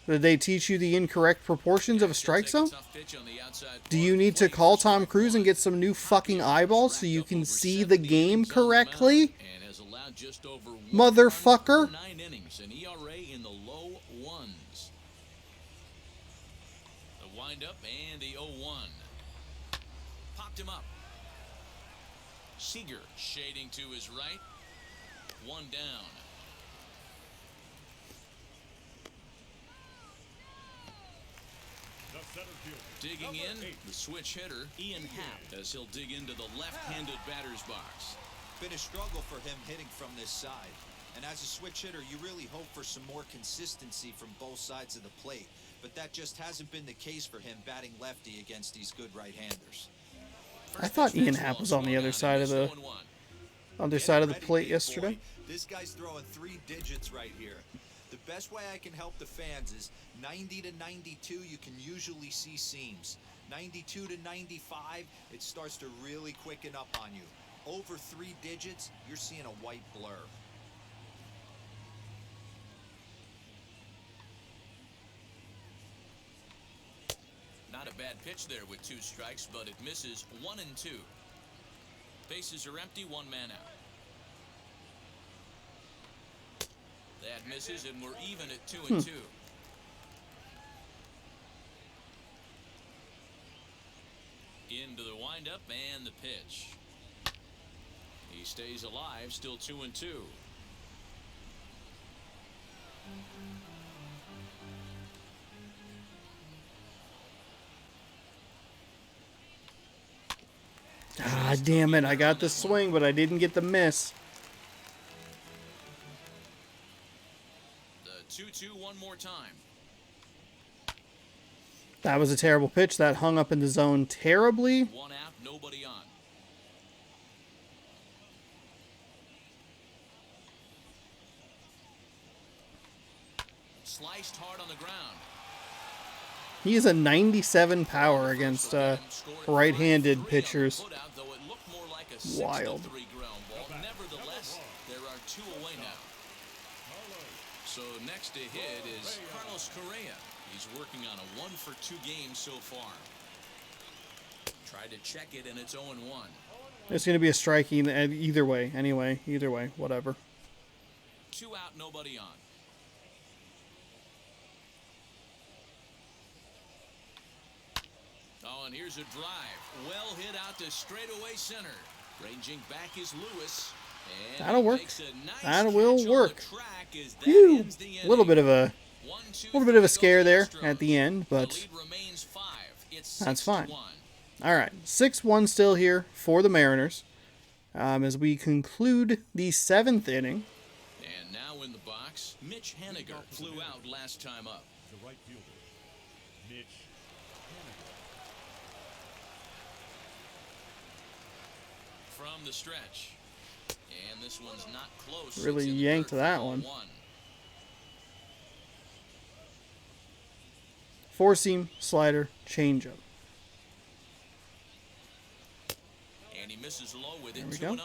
Did they teach you the incorrect proportions of a strike He'll zone? take a tough pitch on the outside Do you corner. need to Waiting call for Tom strike Cruise and one. get some new fucking Hopkins eyeballs has so you racked can up over see the 70 game innings on the mound correctly? and has allowed just over one Motherfucker. run per 9 innings, an ERA in the low ones. The windup and the 0-1. Popped him up. Seager shading to his right. One down. The center fielder. Digging in, Number 8. the switch hitter, Ian Happ, as he'll dig into the left-handed batter's box. Been a struggle for him hitting from this side. And as a switch hitter, you really hope for some more consistency from both sides of the plate. But that just hasn't been the case for him batting lefty against these good right-handers. I thought Ian Happ was on the other side of the plate yesterday. This guy's throwing 3 digits right here. The best way I can help the fans is 90 to 92, you can usually see seams. 92 to 95, it starts to really quicken up on you. Over 3 digits, you're seeing a white blur. Not a bad pitch there with 2 strikes, but it misses 1 and 2. Bases are empty, 1 man out. That misses, and we're even at 2 and 2. Into the windup and the pitch. He stays alive, still 2 and 2. Ah, damn it. I got the swing, but I didn't get the miss. The 2-2 one more time. That was a terrible pitch. That hung up in the zone terribly. 1 out, nobody on. Sliced hard on the ground. He is a 97 power against right-handed pitchers. Wild. Nevertheless, there are 2 away now. So next to hit is Carlos Correa. He's working on a 1-for-2 game so far. Tried to check it, and it's 0-1. It's going to be a strike either way. Anyway, either way, whatever. 2 out, nobody on. Oh, and here's a drive. Well hit out to straightaway center. Ranging back is Lewis. And That'll work. makes a nice That will catch on work. the track as that Phew. ends the A little bit of a 1-2-3 scare there Astros. at the end, The but lead remains 5. It's that's 6-1. fine. All right, 6-1 still here for the Mariners as we conclude the 7th inning. And now in the box, Mitch Haniger flew out last time up. The right fielder. Mitch From the stretch. And this one's not close. Really It's in the yanked dirt that for one. 0-1. Four-seam, slider, changeup. And he misses low with There it. we 2-0. go.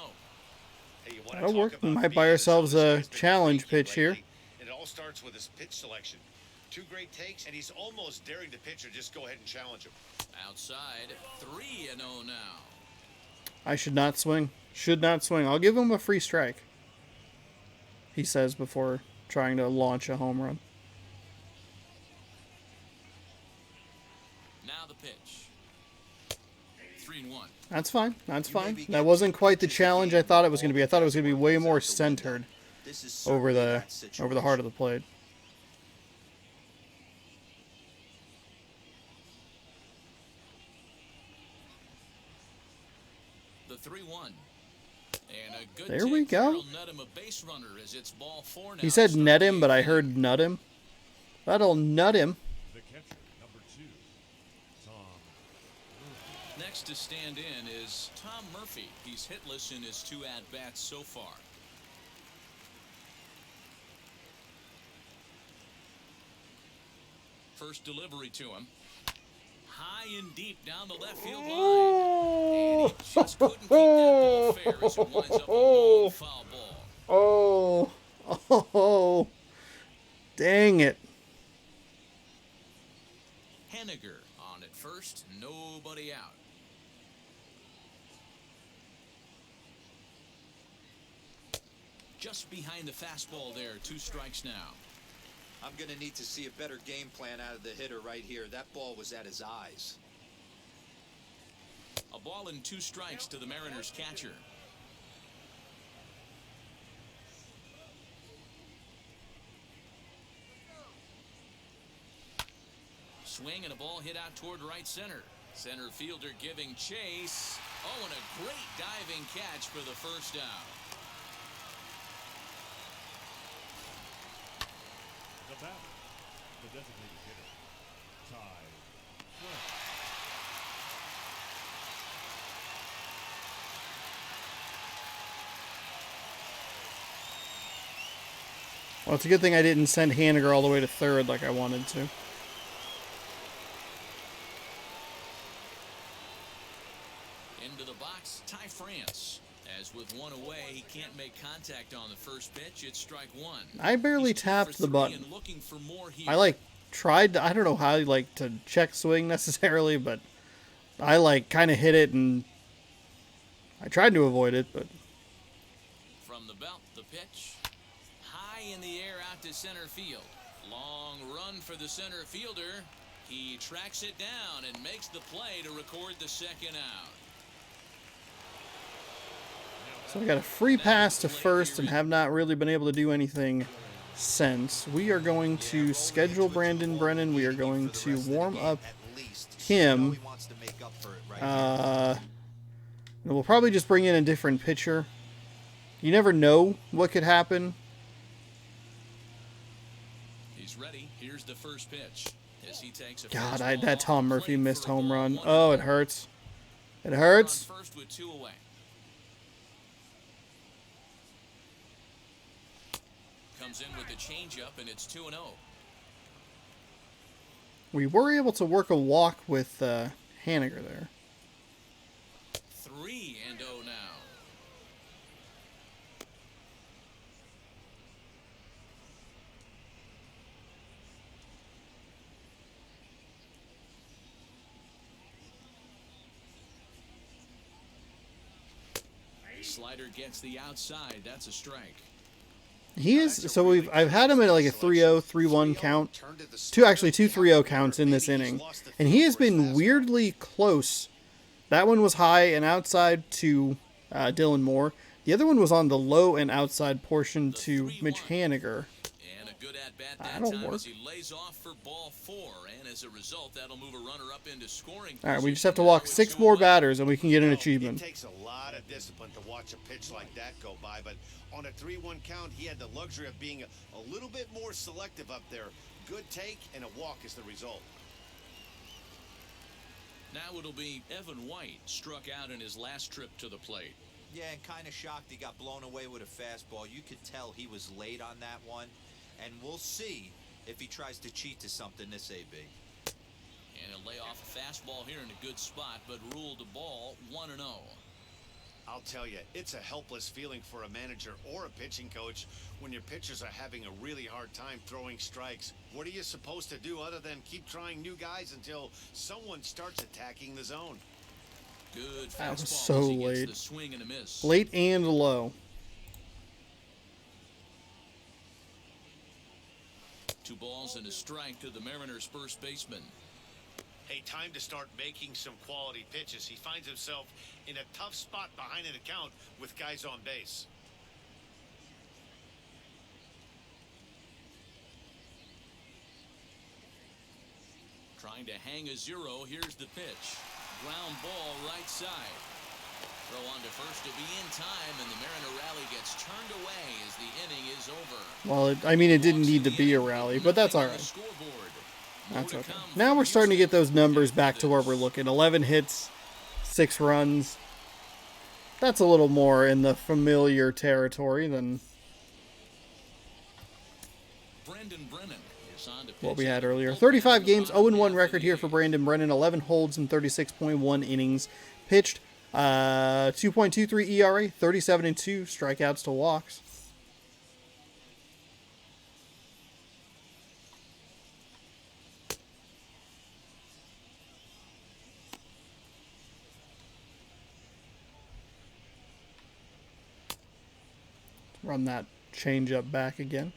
Hey, you wanna That'll talk work. We about might being buy in the ourselves zone, this a guy's been challenge great pitch here. lately. It all starts with his pitch selection. 2 great takes, and he's almost daring the pitcher just go ahead and challenge him. Outside, 3-0 now. I should not swing. Should not swing. I'll give him a free strike, he says before trying to launch a home run. Now the pitch. 3-1. That's fine. That's You may fine. be That getting wasn't 2 quite the pitches a challenge I game, thought it was going to be. I thought it was going to be all way the more works out the window. centered This is over certainly the that heart situation. of the plate. The 3-1. And a good There we take there go. will net him a base runner as it's ball 4 now. He said to start net the him, but I 8th heard inning. nut him. That'll nut him. The catcher, number 2, Tom. Next to stand in is Tom Murphy. He's hitless in his 2 at-bats so far. First delivery to him. High and deep down the left field line. And he just couldn't keep that ball fair as it winds up a long foul ball. Oh, dang it. Henniger on at first. Nobody out. Just behind the fastball there. 2 strikes now. I'm going to need to see a better game plan out of the hitter right here. That ball was at his eyes. A ball and 2 strikes to the Mariners catcher. Swing and a ball hit out toward right center. Center fielder giving chase. Oh, and a great diving catch for the first out. The batter, the designated hitter, Ty Frank. Well, it's a good thing I didn't send Haniger all the way to third like I wanted to. Into the box, Ty France. As with 1 away, he can't make contact on the first pitch. It's strike 1. I barely He's 2 tapped for the 3 button. and looking for more here. I tried to, I don't know how to check swing necessarily, but I kind of hit it and I tried to avoid it, but From the belt, the pitch. High in the air out to center field. Long run for the center fielder. He tracks it down and makes the play to record the second out. so I got a free pass to first and have not really been able to do anything since. We are going to schedule Brandon Brennan. We are going to warm up him. And we'll probably just bring in a different pitcher. You never know what could happen. He's ready. Here's the first pitch. As he takes a God, fastball that off Tom the Murphy plate missed for a home ball, run. 1-0. Oh, it hurts. It On hurts. first with 2 away. Comes in with the changeup, and it's 2-0. We were able to work a walk with Haniger there. 3-0 now. Slider gets the outside. That's a strike. He is so I've had him at like a 3-0, 3-1 count. Two 3-0 counts in this inning. And he has been weirdly close. That one was high and outside to Dylan Moore. The other one was on the low and outside portion to Mitch Haniger. And a good at-bat that That'll time work. as he lays off for ball 4. And as a result, that'll move a runner up into scoring. All right, we just have to position walk now with 6 2 more away. batters and we can get an It achievement. takes a lot of discipline to watch a pitch like that go by, but on a 3-1 count, he had the luxury of being a little bit more selective up there. Good take and a walk is the result. Now it'll be Evan White, struck out in his last trip to the plate. Yeah, and kind of shocked he got blown away with a fastball. You could tell he was late on that one. And we'll see if he tries to cheat to something this AB. And he'll lay off a fastball here in a good spot, but ruled the ball 1-0. I'll tell you, it's a helpless feeling for a manager or a pitching coach when your pitchers are having a really hard time throwing strikes. What are you supposed to do other than keep trying new guys until someone starts attacking the zone? Good That was fastball so as he gets late. the swing and a miss. Late and low. 2 balls and a strike to the Mariners' first baseman. Hey, time to start making some quality pitches. He finds himself in a tough spot behind an account with guys on base. Trying to hang a 0. Here's the pitch. Ground ball right side. Throw on to first to be in time, and the Mariner rally gets turned away as the inning is over. Well, I mean, it didn't need to be a rally, but that's all right. That's okay. Now we're starting to get those numbers back to where we're looking. 11 hits, 6 runs. That's a little more in the familiar territory than what we had earlier. 35 games, 0-1 record here for Brandon Brennan. 11 holds and 36.1 innings pitched. 2.23 ERA, 37-2 strikeouts to walks. Run that changeup back again.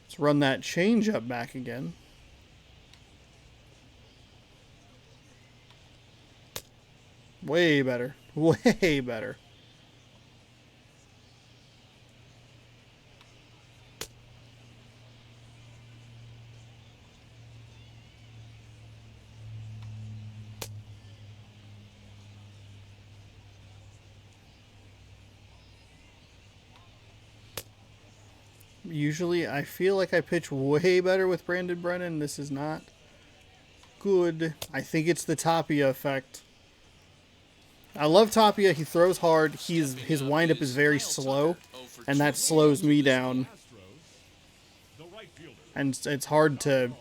Let's run that changeup back again. Way better. Way better. Usually, I feel like I pitch way better with Brandon Brennan. This is not good. I think it's the Tapia effect. I love Tapia. He throws hard. His windup is very slow, and that slows me down. And it's hard to...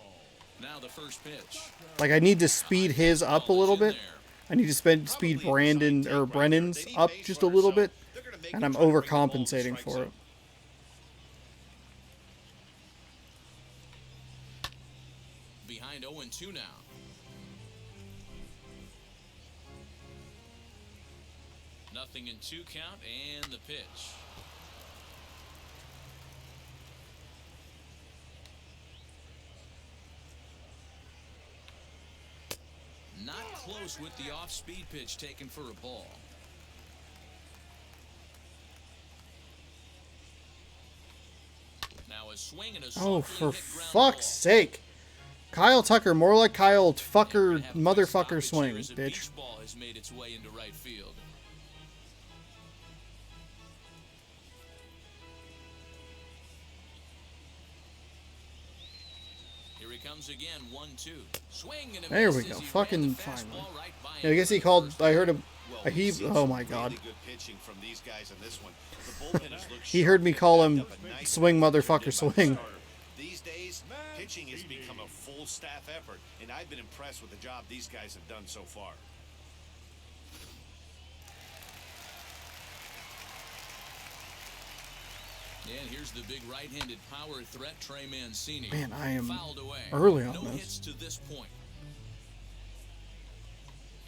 Like, I need to speed his up a little bit. I need to speed Brennan's up just a little bit, and I'm overcompensating for it. Behind 0-2 now. Nothing in 2 count and the pitch. Not close with the off-speed pitch taken for a ball. Now a swing and a oh, for fuck's sake. Kyle Tucker, more like Kyle fucker motherfucker swing, bitch. Ball has made its way into right field. Here he comes again, 1-2. Swing and a there miss we go. as he Fucking ran the finally. fastball right by Yeah, I him guess he for called. first I heard him. Well, He. we've seen Oh some my god. really good pitching from these guys in this one. The bullpenners look He heard me sharp call and him backed up a nice swing effort motherfucker by the swing. starter. These days, pitching has become a full staff effort, and I've been impressed with the job these guys have done so far. And here's the big right-handed power threat, Trey Mancini. Man, I am Fouled away. early on no this. hits to this point.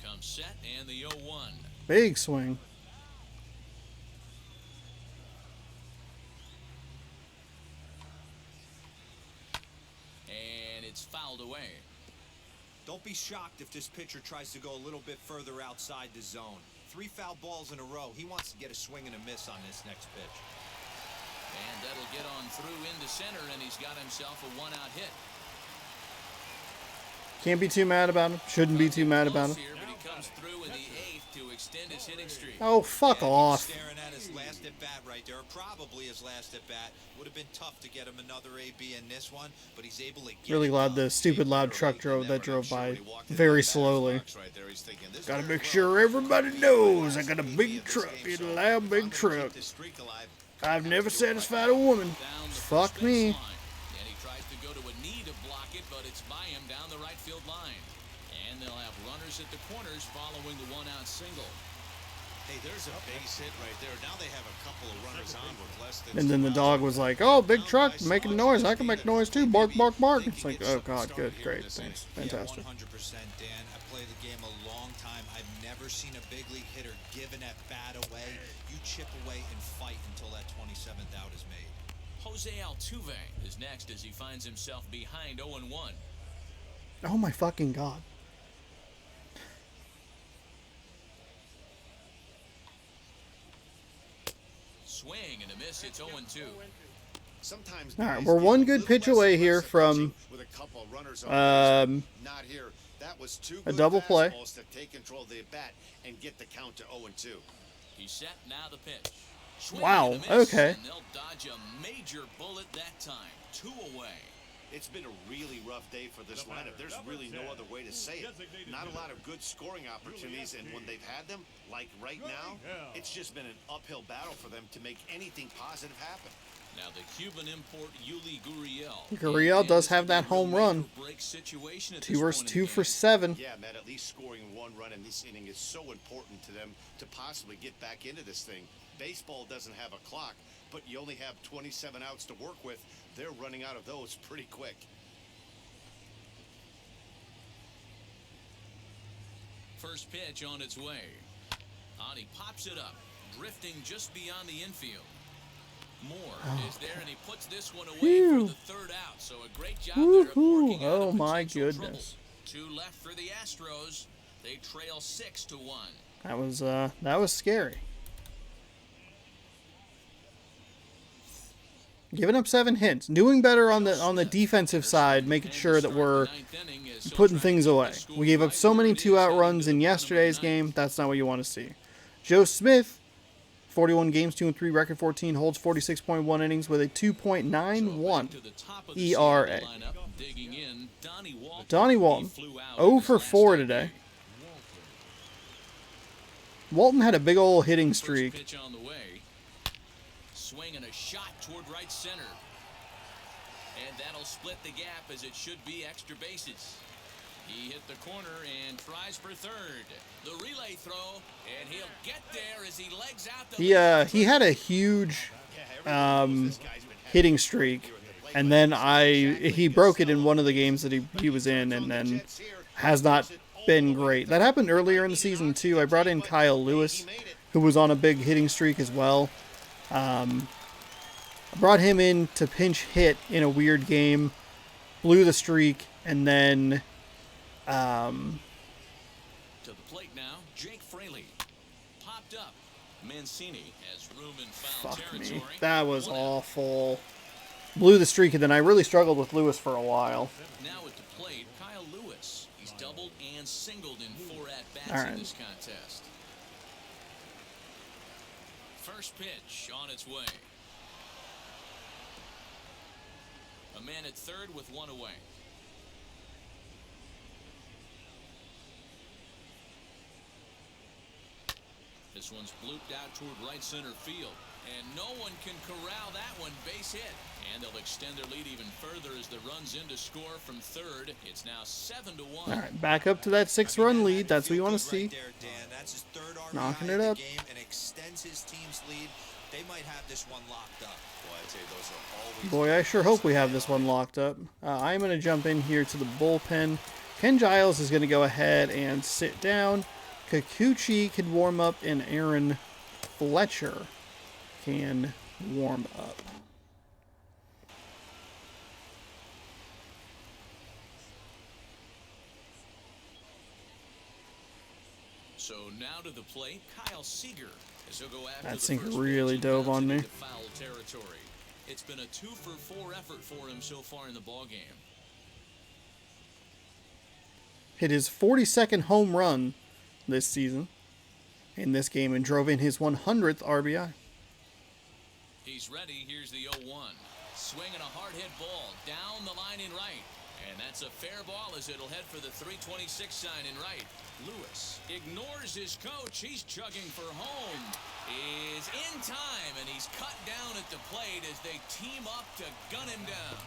Comes set and the 0-1. Big swing. And it's fouled away. Don't be shocked if this pitcher tries to go a little bit further outside the zone. 3 foul balls in a row. He wants to get a swing and a miss on this next pitch. And that'll get on through into center, and he's got himself a 1-out hit. Can't be too mad about him. Shouldn't be too mad about him. Here, but he comes through in the 8th to extend his hitting streak. Oh, fuck Yeah, off. Staring at his last at bat right there. Probably his last at bat. Would have been tough to get him another AB in this one, but he's able to get Really it glad done. the stupid loud truck drove by very slowly. Gotta make sure everybody knows I got a big truck. It's a loud big truck. I've never satisfied a woman. Down the Fuck first me. base line. And he tries to go to a knee to block it, but it's by him down the right field line. And they'll have runners at the corners following the 1-out single. Hey, there's a base hit right there. Now they have a couple of runners on with less than And then the dog was like, oh, big truck making noise. I can make noise too. Bark, bark, bark. It's like, oh, God, good, great, thanks. Fantastic. Yeah, 100%, Dan. I played the game a long time. I've never seen a big league hitter give an at-bat away. You chip away and fight until that 27th out is made. Jose Altuve is next as he finds himself behind 0-1. Oh, my fucking God. Swing and a miss. It's 0-2. Sometimes All right, we're one good pitch away here from not here. That was two A good double play. fastballs to take control of the bat and get the count to 0-2. He's set, now the pitch. Swing Wow, and a miss, okay. And they'll dodge a major bullet that time. 2 away. It's been a really rough day for this lineup. There's really no other way to say it. Not a lot of good scoring opportunities, and when they've had them, like right now, it's just been an uphill battle for them to make anything positive happen. Now the Cuban import Yuli Gurriel. Gurriel does have that home run. 2 for 7. Yeah, Matt, at least scoring 1 run in this inning is so important to them to possibly get back into this thing. Baseball doesn't have a clock, but you only have 27 outs to work with. They're running out of those pretty quick. First pitch on its way. And he pops it up, drifting just beyond the infield. Moore is there, and he puts this one away for the 3rd out. So a great job there of working out Oh of my potential goodness. trouble. 2 left for the Astros. They trail 6-1. That was scary. Giving up 7 hits, doing better on the defensive side, making sure that we're putting things away. We gave up so many 2-out runs in yesterday's game. That's not what you want to see. Joe Smith, 41 games, 2-3, record 14, holds 46.1 innings with a 2.91 ERA. Donnie Walton, 0 for 4 today. Walton had a big old hitting streak. Pitch on the way. Swing and a shot toward right center. And that'll split the gap as it should be extra bases. He hit the corner and tries for 3rd. The relay throw, and he'll get there as he legs out the He had a huge hitting streak, and then he broke it in one of the games that he was in, and then has not been great. That happened earlier in the season too. I brought in Kyle Lewis, who was on a big hitting streak as well. I brought him in to pinch hit in a weird game, blew the streak, and then to the plate now, Jake Fraley popped up. Mancini has room in foul territory. That was awful. Blew the streak, and then I really struggled with Lewis for a while. Now at the plate, Kyle Lewis. He's doubled and singled in 4 at-bats All right. in this contest. First pitch on its way. A man at 3rd with 1 away. This one's blooped out toward right center field. And no one can corral that one. Base hit. And they'll extend their lead even further as the runs in to score from 3rd. It's now 7-1. All right, back up to that 6-run lead. That's what you want to see. Right there, Dan. That's his 3rd RBI Knocking of it the up. game and extends his team's lead. They might have this one locked up. Well, I'd say those are always Boy, I sure hope we have this one locked up. I'm going to jump in here to the bullpen. Ken Giles is going to go ahead and sit down. Kikuchi can warm up, and Aaron Fletcher can warm up. So now to the plate, Kyle Seager as he'll go after That the sinker first really pitch and dove bounce on it me. into foul territory. It's been a 2 for 4 effort for him so far in the ballgame. Hit his 42nd home run this season in this game and drove in his 100th RBI. He's ready. Here's the 0-1. Swinging a hard hit ball down the line in right. And that's a fair ball as it'll head for the 326 sign in right. Lewis ignores his coach. He's chugging for home. Is in time, and he's cut down at the plate as they team up to gun him down.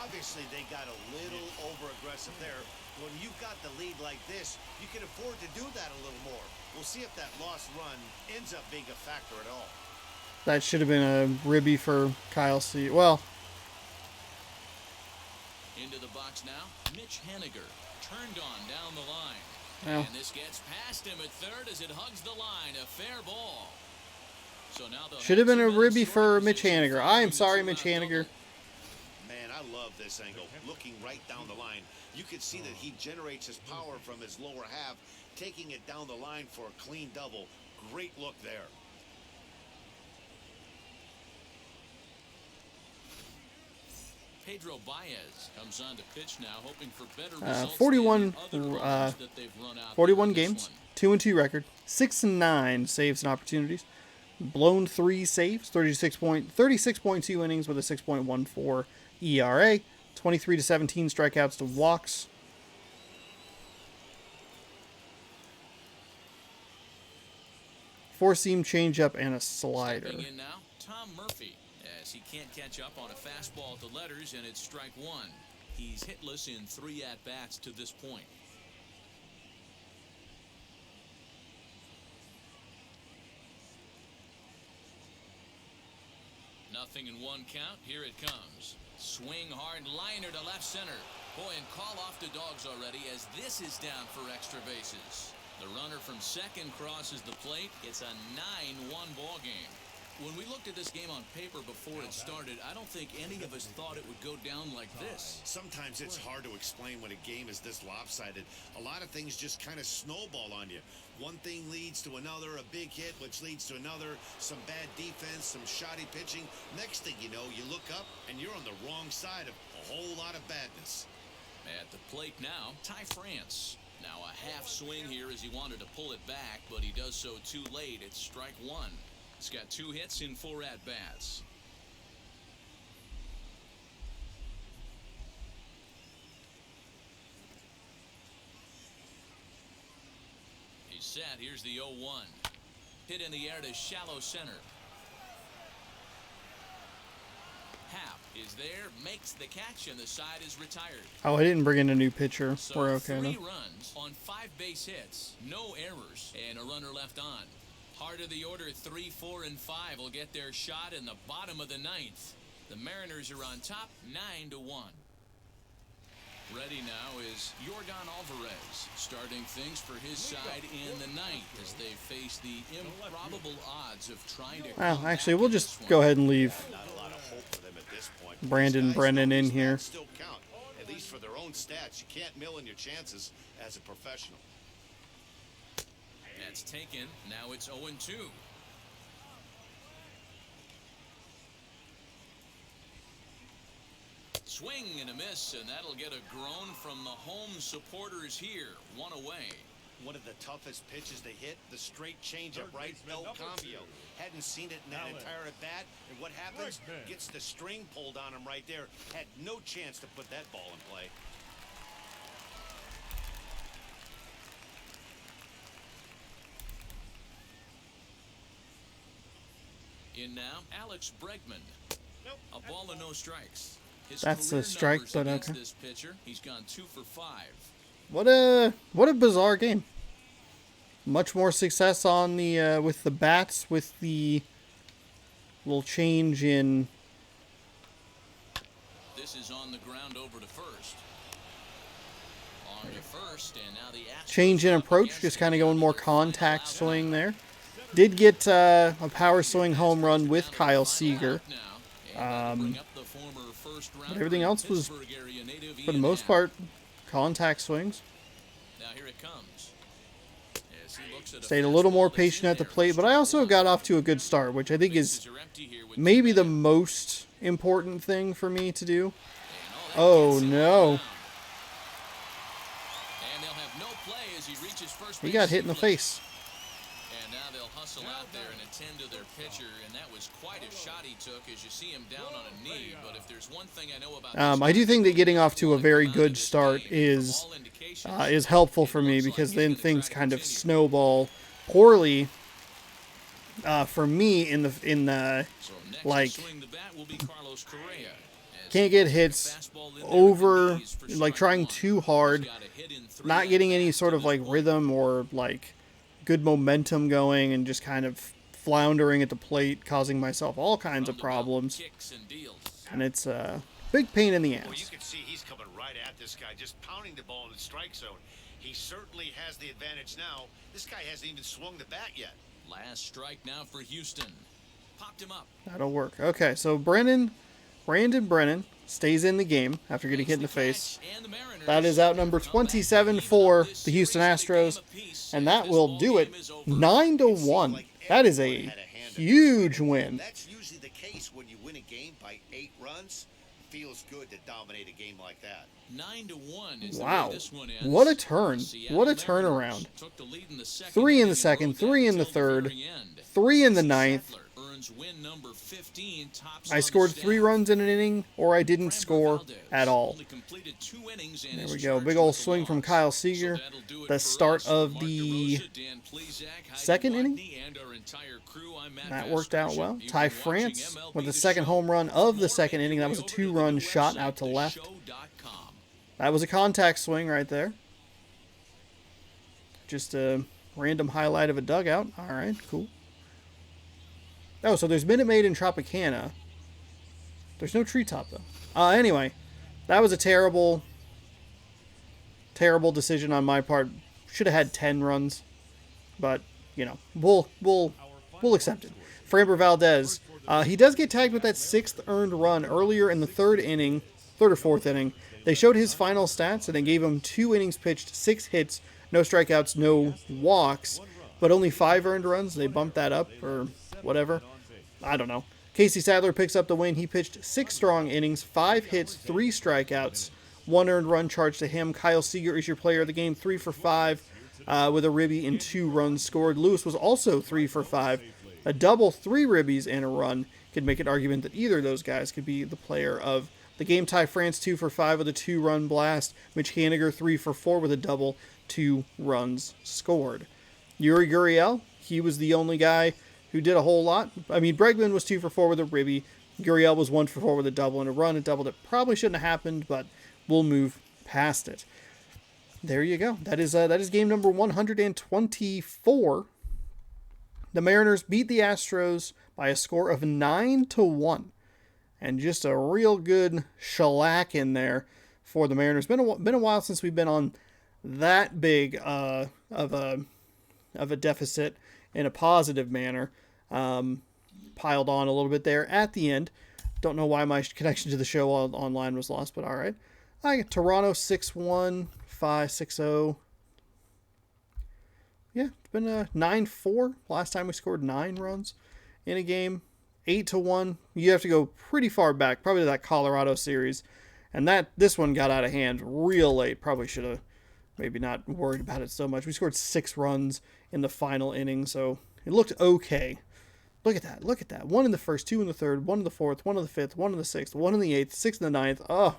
Obviously, they got a little over-aggressive there. When you've got the lead like this, you can afford to do that a little more. We'll see if that lost run ends up being a factor at all. That should have been a ribby for Kyle C. Well, Into the box now, Mitch Haniger turned on down the line. Well. And this gets past him at 3rd as it hugs the line. A fair ball. So now should have been a 2 men in ribby for scoring Mitch position Haniger. I following am the sorry, 2-out Mitch double. Haniger. Man, I love this angle. Looking right down the line, you can see that he generates his power from his lower half, taking it down the line for a clean double. Great look there. Pedro Baez comes on to pitch now, hoping for better results 41 than other runners that they've run out 41 there in this games, one. 2-2 record, 6-9 saves and opportunities, blown 3 saves, 36.2 innings with a 6.14 ERA, 23 to 17 strikeouts to walks. Four-seam changeup and a slider. Stepping in now, Tom Murphy, as he can't catch up on a fastball at the letters, and it's strike one. He's hitless in 3 at-bats to this point. Nothing in 1 count. Here it comes. Swing hard liner to left center. Boy, and call off the dogs already as this is down for extra bases. The runner from second crosses the plate. It's a 9-1 ball game. When we looked at this game on paper before it started, I don't think any of us thought it would go down like this. Sometimes it's hard to explain when a game is this lopsided. A lot of things just kind of snowball on you. One thing leads to another, a big hit, which leads to another, some bad defense, some shoddy pitching. Next thing you know, you look up and you're on the wrong side of a whole lot of badness. At the plate now, Ty France. Now a half swing here as he wanted to pull it back, but he does so too late. It's strike one. He's got 2 hits in 4 at-bats. He's set. Here's the 0-1. Hit in the air to shallow center. Hap is there, makes the catch, and the side is retired. Oh, I didn't bring in a new pitcher. So We're okay 3 now. runs on 5 base hits, no errors, and a runner left on. Heart of the order, 3, 4, and 5 will get their shot in the bottom of the 9th. The Mariners are on top, 9-1. Ready now is Jorgon Alvarez, starting things for his side in the 9th as they face the improbable odds of trying to. Well, actually, we'll just go ahead and leave Not a lot of hope for them at this point. Brandon These guys Brennan know in these here. stats still count, at least for their own stats. You can't mill in your chances as a professional. That's taken. Now it's 0-2. Swing and a miss, and that'll get a groan from the home supporters here. 1 away. One of the toughest pitches they hit, the straight changeup, right? El Cambio. Hadn't seen it in that entire at bat. And what happens? Gets the string pulled on him right there. Had no chance to put that ball in play. In now, Alex Bregman. A ball and no strikes. His That's a career strike, numbers but against okay. This pitcher, he's gone 2 for 5. What a bizarre game. Much more success on the with the bats, with the little change in This is on the ground over to first. On to first, and now the Astros change in up approach, against just it. kind of going more Another final contact out swing now. there. Did get a power swing home run with Kyle Seager. But everything else was, for the most part, contact swings. Now here it comes. As he looks at Stayed a little more fastball that's in patient at the there, plate, but I also strike got one. off to a good start, which I think is Bases are empty here with maybe the two men. most important thing for me to do. And Oh, that gets him no. down. And they'll have no play as he reaches first He base got hit in the safely. face. And now they'll hustle out there and attend to their pitcher, and that was quite a shot he took as you see him down on a knee. But if there's one thing I know about this I do guy, think that getting off to a he's very come out of good this start game. is From all indications, is helpful for it me looks like because he's then gonna things try to kind of continue. snowball poorly for me in the So next like to swing the bat will be Carlos Correa. As can't he get puts hits the fastball in there over at the knees for like strike trying one. too hard, He's got a hit in 3 not getting any at-bats sort to of this like point. rhythm or like good momentum going and just kind of floundering at the plate, causing myself all kinds From of the belt, problems. kicks and deals. And it's a big pain in the Well, you ass. can see he's coming right at this guy, just pounding the ball in the strike zone. He certainly has the advantage now. This guy hasn't even swung the bat yet. Last strike now for Houston. Popped him up. That'll work. Okay, so Brandon Brennan stays in the game after getting hit in the Makes face. catch, and the Mariners That is out number come back 27 even for up this the Houston series to the game Astros, apiece, and as that this will ball do it game is over. 9-1. That is a huge win. That's usually the case when you win a game by 8 runs. feels good to dominate a game like that. 9-1 is the Wow. way this one ends. What a turn. Seattle What a Mariners turnaround. took the lead in the second 3 in the inning second, and rode 3 that in the until third, very end. 3 in the Casey ninth. Sadler earns win number 15, tops I on scored the 3 staff. runs in an inning, or I didn't Framber score Valdez at all. only completed 2 innings and There is we go. charged Big ol' with the swing from loss. Kyle So Seager. that'll do it The for start us. of Mark the DeRosa, Dan Plesac, Heidi second inning. Watney, and our entire crew. I'm Matt That worked out Vasgersian. well. You've Ty been watching France MLB with the The second Show. home run For of the more, second make inning. your That was way a over to the 2-run new shot website, out to left. theshow.com. That was a contact swing right there. Just a random highlight of a dugout. All right, cool. Oh, so there's Minute Maid in Tropicana. There's no treetop, though. Anyway, that was a terrible decision on my part. Should have had 10 runs. But, you know, we'll accept it. Framber Valdez, he does get tagged with that 6th earned run earlier in the third or fourth inning. They showed his final stats, and they gave him 2 innings pitched, 6 hits, no strikeouts, no walks, but only 5 earned runs. They bumped that up, or whatever. I don't know. Casey Sadler picks up the win. He pitched 6 strong innings, 5 hits, 3 strikeouts, 1 earned run charged to him. Kyle Seager is your player of the game, 3 for 5 with a ribby and 2 runs scored. Lewis was also 3 for 5. A double, 3 ribbies, and a run. Could make an argument that either of those guys could be the player of the game. Ty France 2 for 5 with a 2-run blast. Mitch Haniger 3 for 4 with a double, 2 runs scored. Yuri Gurriel, he was the only guy who did a whole lot. I mean, Bregman was 2 for 4 with a ribby. Gurriel was 1 for 4 with a double and a run. A double that probably shouldn't have happened, but we'll move past it. There you go. That is game number 124. The Mariners beat the Astros by a score of 9-1. And just a real good shellac in there for the Mariners. Been a while since we've been on that big of a deficit in a positive manner. Piled on a little bit there at the end. Don't know why my connection to the show online was lost, but all right. I got Toronto 6-1, 5-6-0. Yeah, it's been a 9-4. Last time we scored 9 runs in a game. 8-1. You have to go pretty far back, probably to that Colorado series. And this one got out of hand real late. Probably should have maybe not worried about it so much. We scored 6 runs in the final inning, so it looked okay. Look at that. Look at that. 1 in the first, 2 in the third, 1 in the fourth, 1 in the fifth, 1 in the sixth, 1 in the eighth, 6 in the ninth. Oh,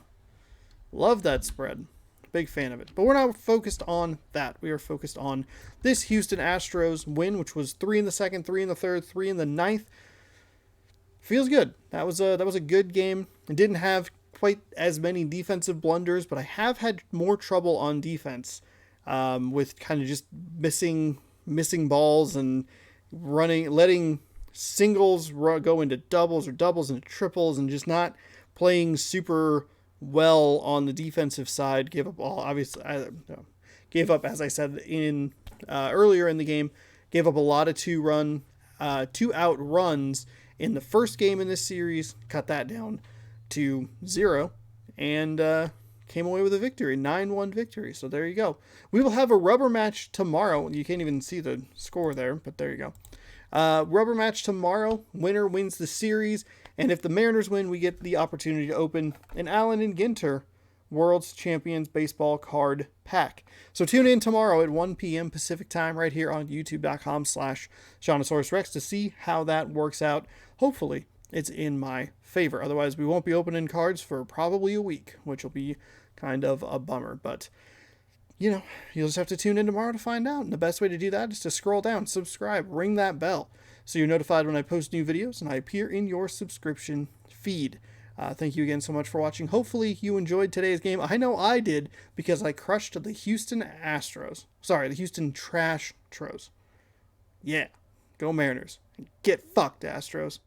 love that spread. Big fan of it. But we're not focused on that. We are focused on this Houston Astros win, which was 3 in the second, 3 in the third, 3 in the ninth. Feels good. That was a good game. It didn't have quite as many defensive blunders, but I have had more trouble on defense with kind of just missing balls and letting singles go into doubles or doubles into triples and just not playing super well on the defensive side. Gave up, as I said in earlier in the game, gave up a lot of 2-out runs in the first game in this series. Cut that down to 0 and came away with a victory, 9-1 victory. So there you go. We will have a rubber match tomorrow. You can't even see the score there, but there you go. Rubber match tomorrow. Winner wins the series. And if the Mariners win, we get the opportunity to open an Allen and Ginter World's Champions Baseball card pack. So tune in tomorrow at 1 p.m. Pacific time right here on youtube.com/SeanOsaurusRex to see how that works out. Hopefully it's in my favor. Otherwise, we won't be opening cards for probably a week, which will be kind of a bummer. But, you'll just have to tune in tomorrow to find out. And the best way to do that is to scroll down, subscribe, ring that bell, so you're notified when I post new videos and I appear in your subscription feed. Thank you again so much for watching. Hopefully you enjoyed today's game. I know I did because I crushed the Houston Astros. Sorry, the Houston Trash Tros. Yeah, go Mariners. Get fucked, Astros.